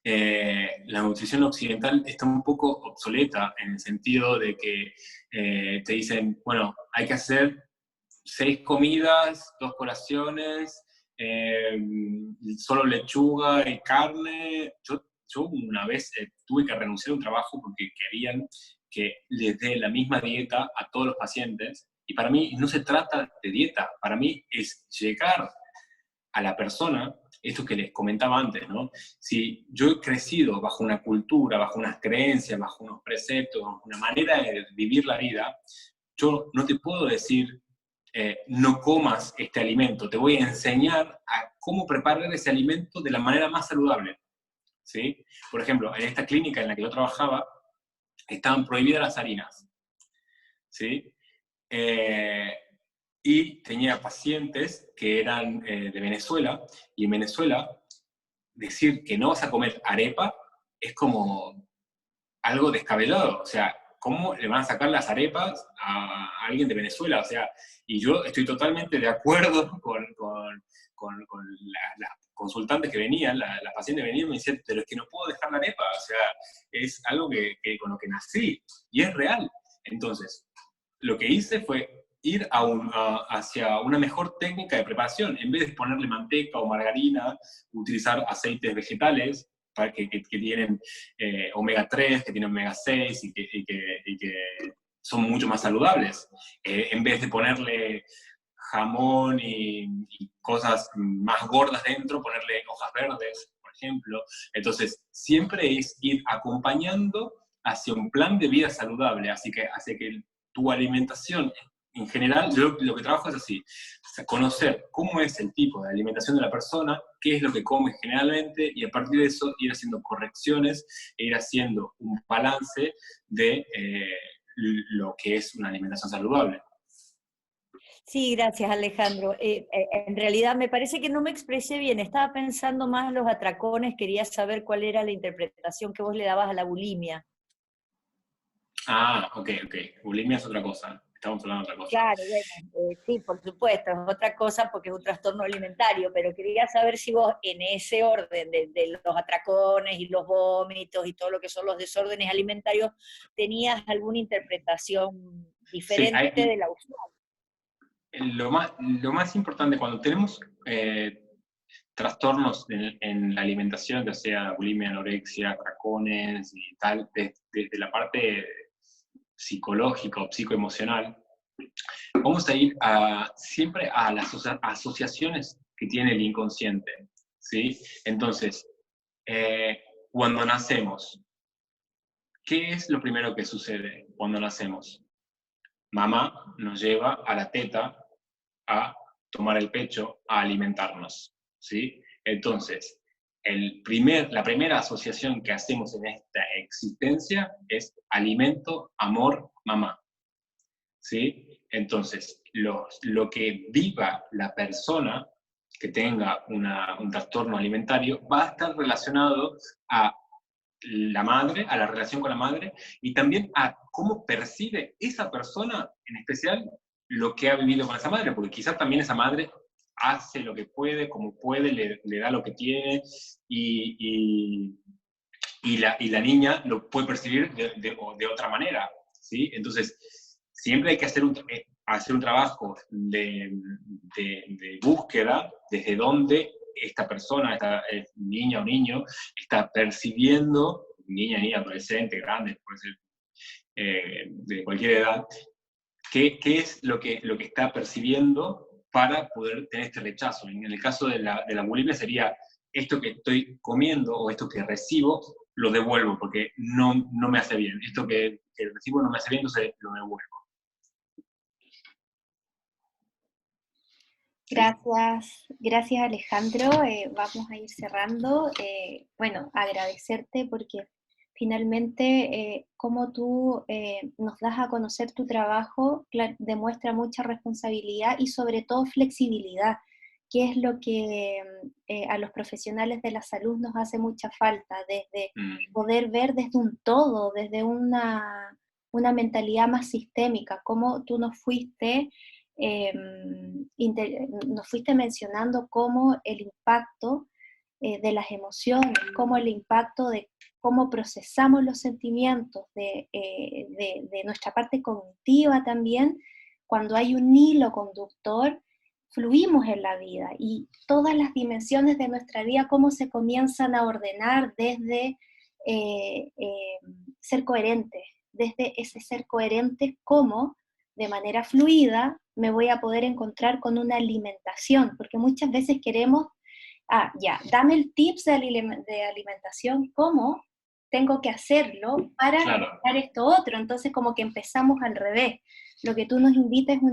la nutrición occidental está un poco obsoleta en el sentido de que te dicen, bueno, hay que hacer 6 comidas, 2 colaciones, solo lechuga y carne. Yo una vez tuve que renunciar a un trabajo porque querían que les dé la misma dieta a todos los pacientes. Y para mí no se trata de dieta, para mí es llegar a la persona, esto que les comentaba antes, ¿no? Si yo he crecido bajo una cultura, bajo unas creencias, bajo unos preceptos, bajo una manera de vivir la vida, yo no te puedo decir, no comas este alimento, te voy a enseñar a cómo preparar ese alimento de la manera más saludable, ¿sí? Por ejemplo, en esta clínica en la que yo trabajaba, estaban prohibidas las harinas, ¿sí? Y tenía pacientes que eran de Venezuela, y en Venezuela decir que no vas a comer arepa es como algo descabellado, o sea, ¿cómo le van a sacar las arepas a alguien de Venezuela? O sea, y yo estoy totalmente de acuerdo con las consultantes que venían, las pacientes que venían, me decían, pero es que no puedo dejar la arepa, o sea, es algo que con lo que nací, y es real. Entonces, lo que hice fue ir hacia una mejor técnica de preparación. En vez de ponerle manteca o margarina, utilizar aceites vegetales para que tienen omega 3, que tienen omega 6 y que son mucho más saludables. En vez de ponerle jamón y cosas más gordas dentro, ponerle hojas verdes, por ejemplo. Entonces, siempre es ir acompañando hacia un plan de vida saludable, así que tu alimentación, en general, yo lo que trabajo es así, o sea, conocer cómo es el tipo de alimentación de la persona, qué es lo que come generalmente, y a partir de eso ir haciendo correcciones e ir haciendo un balance de lo que es una alimentación saludable. Sí, gracias Alejandro. En realidad me parece que no me expresé bien, estaba pensando más en los atracones, quería saber cuál era la interpretación que vos le dabas a la bulimia. Ah, ok. Bulimia es otra cosa. estamos hablando de otra cosa. Claro, bueno, sí, por supuesto, es otra cosa porque es un trastorno alimentario, pero quería saber si vos en ese orden de los atracones y los vómitos y todo lo que son los desórdenes alimentarios, tenías alguna interpretación Sí, diferente de la usual. lo más importante cuando tenemos trastornos en la alimentación, ya sea bulimia, anorexia, atracones y tal, desde la parte psicológica o psicoemocional, vamos a ir siempre a las asociaciones que tiene el inconsciente, ¿sí? Entonces, cuando nacemos, ¿qué es lo primero que sucede cuando nacemos? Mamá nos lleva a la teta a tomar el pecho, a alimentarnos, ¿sí? Entonces, la primera asociación que hacemos en esta existencia es alimento, amor, mamá, ¿sí? Entonces, lo que viva la persona que tenga un trastorno alimentario va a estar relacionado a la madre, a la relación con la madre, y también a cómo percibe esa persona, en especial, lo que ha vivido con esa madre, porque quizás también esa madre hace lo que puede, como puede, le da lo que tiene, y la niña lo puede percibir de otra manera, ¿sí? Entonces, siempre hay que hacer un trabajo de búsqueda desde donde esta persona, esta niña o niño, está percibiendo, niña, adolescente, grande, puede ser de cualquier edad, qué es lo que está percibiendo para poder tener este rechazo. En el caso de la bulimia sería esto que estoy comiendo o esto que recibo, lo devuelvo porque no me hace bien. Esto que recibo no me hace bien, entonces lo devuelvo. Gracias Alejandro. Vamos a ir cerrando. Bueno, agradecerte porque finalmente como tú nos das a conocer tu trabajo, demuestra mucha responsabilidad y sobre todo flexibilidad, que es lo que a los profesionales de la salud nos hace mucha falta, desde poder ver desde un todo, desde una mentalidad más sistémica, como tú nos fuiste mencionando cómo el impacto de las emociones, cómo el impacto de cómo procesamos los sentimientos, de nuestra parte cognitiva también, cuando hay un hilo conductor, fluimos en la vida y todas las dimensiones de nuestra vida, cómo se comienzan a ordenar desde ser coherentes, desde ese ser coherentes, cómo de manera fluida me voy a poder encontrar con una alimentación, porque muchas veces queremos, ya, dame el tips de alimentación, ¿cómo tengo que hacerlo para lograr esto otro? Entonces como que empezamos al revés. Lo que tú nos invitas es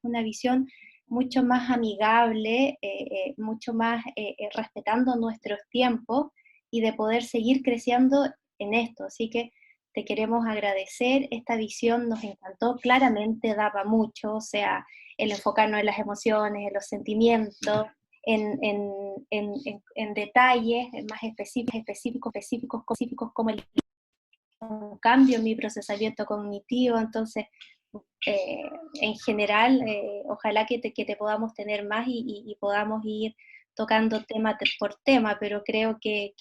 una visión mucho más amigable, mucho más respetando nuestros tiempos y de poder seguir creciendo en esto. Así que te queremos agradecer, esta visión nos encantó, claramente daba mucho, o sea, el enfocarnos en las emociones, en los sentimientos, en detalles más específicos como un cambio en mi procesamiento cognitivo. Entonces, en general, ojalá que te podamos tener más y podamos ir tocando tema por tema, pero creo que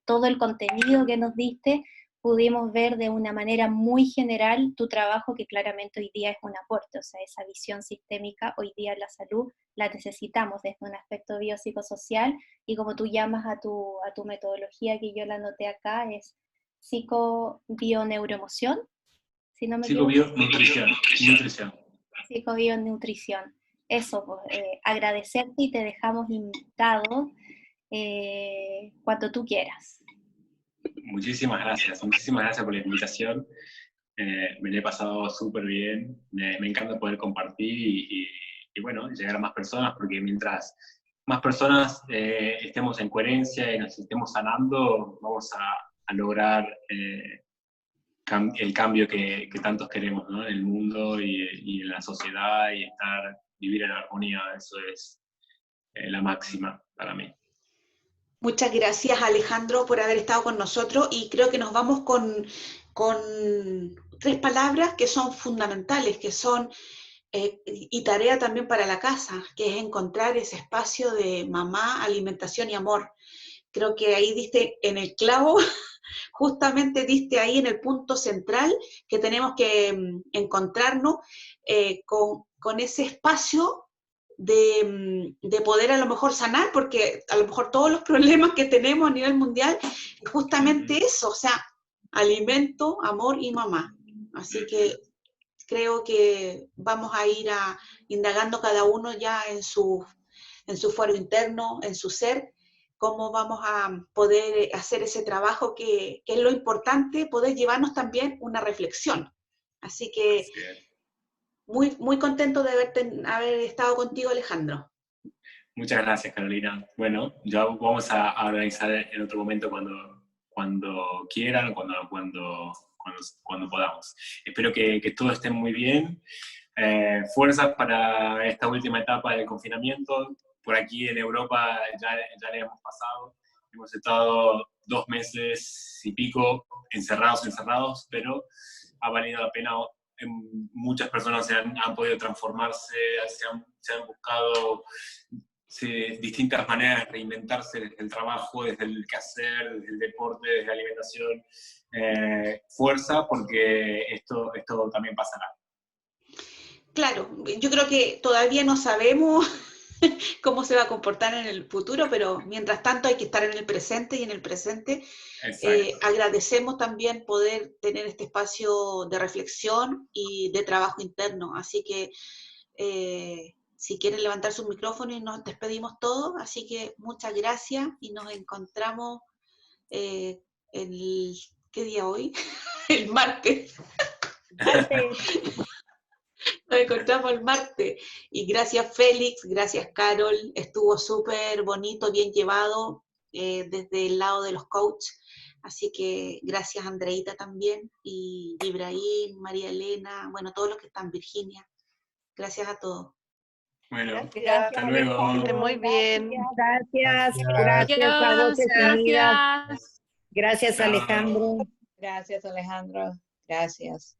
todo el contenido que nos diste pudimos ver de una manera muy general tu trabajo, que claramente hoy día es un aporte, o sea, esa visión sistémica hoy día en la salud la necesitamos desde un aspecto biopsicosocial, y como tú llamas a tu metodología, que yo la anoté acá, es psicobioneuroemoción, si no me equivoco. Psicobionutrición. Psicobionutrición. Eso, pues, agradecerte y te dejamos invitado cuando tú quieras. Muchísimas gracias por la invitación. Me la he pasado súper bien. Me encanta poder compartir y bueno, llegar a más personas, porque mientras más personas estemos en coherencia y nos estemos sanando, vamos a lograr el cambio que tantos queremos, ¿no? En el mundo y en la sociedad, y vivir en armonía. Eso es la máxima para mí. Muchas gracias, Alejandro, por haber estado con nosotros, y creo que nos vamos con tres palabras que son fundamentales, que son, y tarea también para la casa, que es encontrar ese espacio de mamá, alimentación y amor. Creo que ahí diste en el clavo, justamente diste ahí en el punto central, que tenemos que encontrarnos con ese espacio de poder a lo mejor sanar, porque a lo mejor todos los problemas que tenemos a nivel mundial es justamente eso, o sea, alimento, amor y mamá. Así que creo que vamos a ir indagando cada uno ya en su fuero interno, en su ser, cómo vamos a poder hacer ese trabajo que es lo importante, poder llevarnos también una reflexión. Así que muy, muy contento de haber estado contigo, Alejandro. Muchas gracias, Carolina. Bueno, ya vamos a organizar en otro momento cuando quieran, cuando podamos. Espero que todos estén muy bien. Fuerzas para esta última etapa del confinamiento. Por aquí en Europa ya le hemos pasado. Hemos estado 2 meses y pico encerrados, pero ha valido la pena. Muchas personas han podido transformarse, se han buscado distintas maneras de reinventarse, desde el trabajo, desde el quehacer, desde el deporte, desde la alimentación. Fuerza, porque esto también pasará. Claro, yo creo que todavía no sabemos cómo se va a comportar en el futuro, pero mientras tanto hay que estar en el presente, y en el presente agradecemos también poder tener este espacio de reflexión y de trabajo interno. Así que si quieren levantar sus micrófonos y nos despedimos todos, así que muchas gracias y nos encontramos ¿qué día hoy? El martes. Nos encontramos el martes. Y gracias Félix, gracias Carol, estuvo súper bonito, bien llevado desde el lado de los coaches. Así que gracias Andreita también, y Ibrahim, María Elena, bueno, todos los que están, Virginia. Gracias a todos. Bueno, Gracias, hasta luego. Muy bien. Gracias Adiós, a Voces Unidas. gracias. Gracias, Chao. Alejandro. Gracias, Alejandro. Gracias.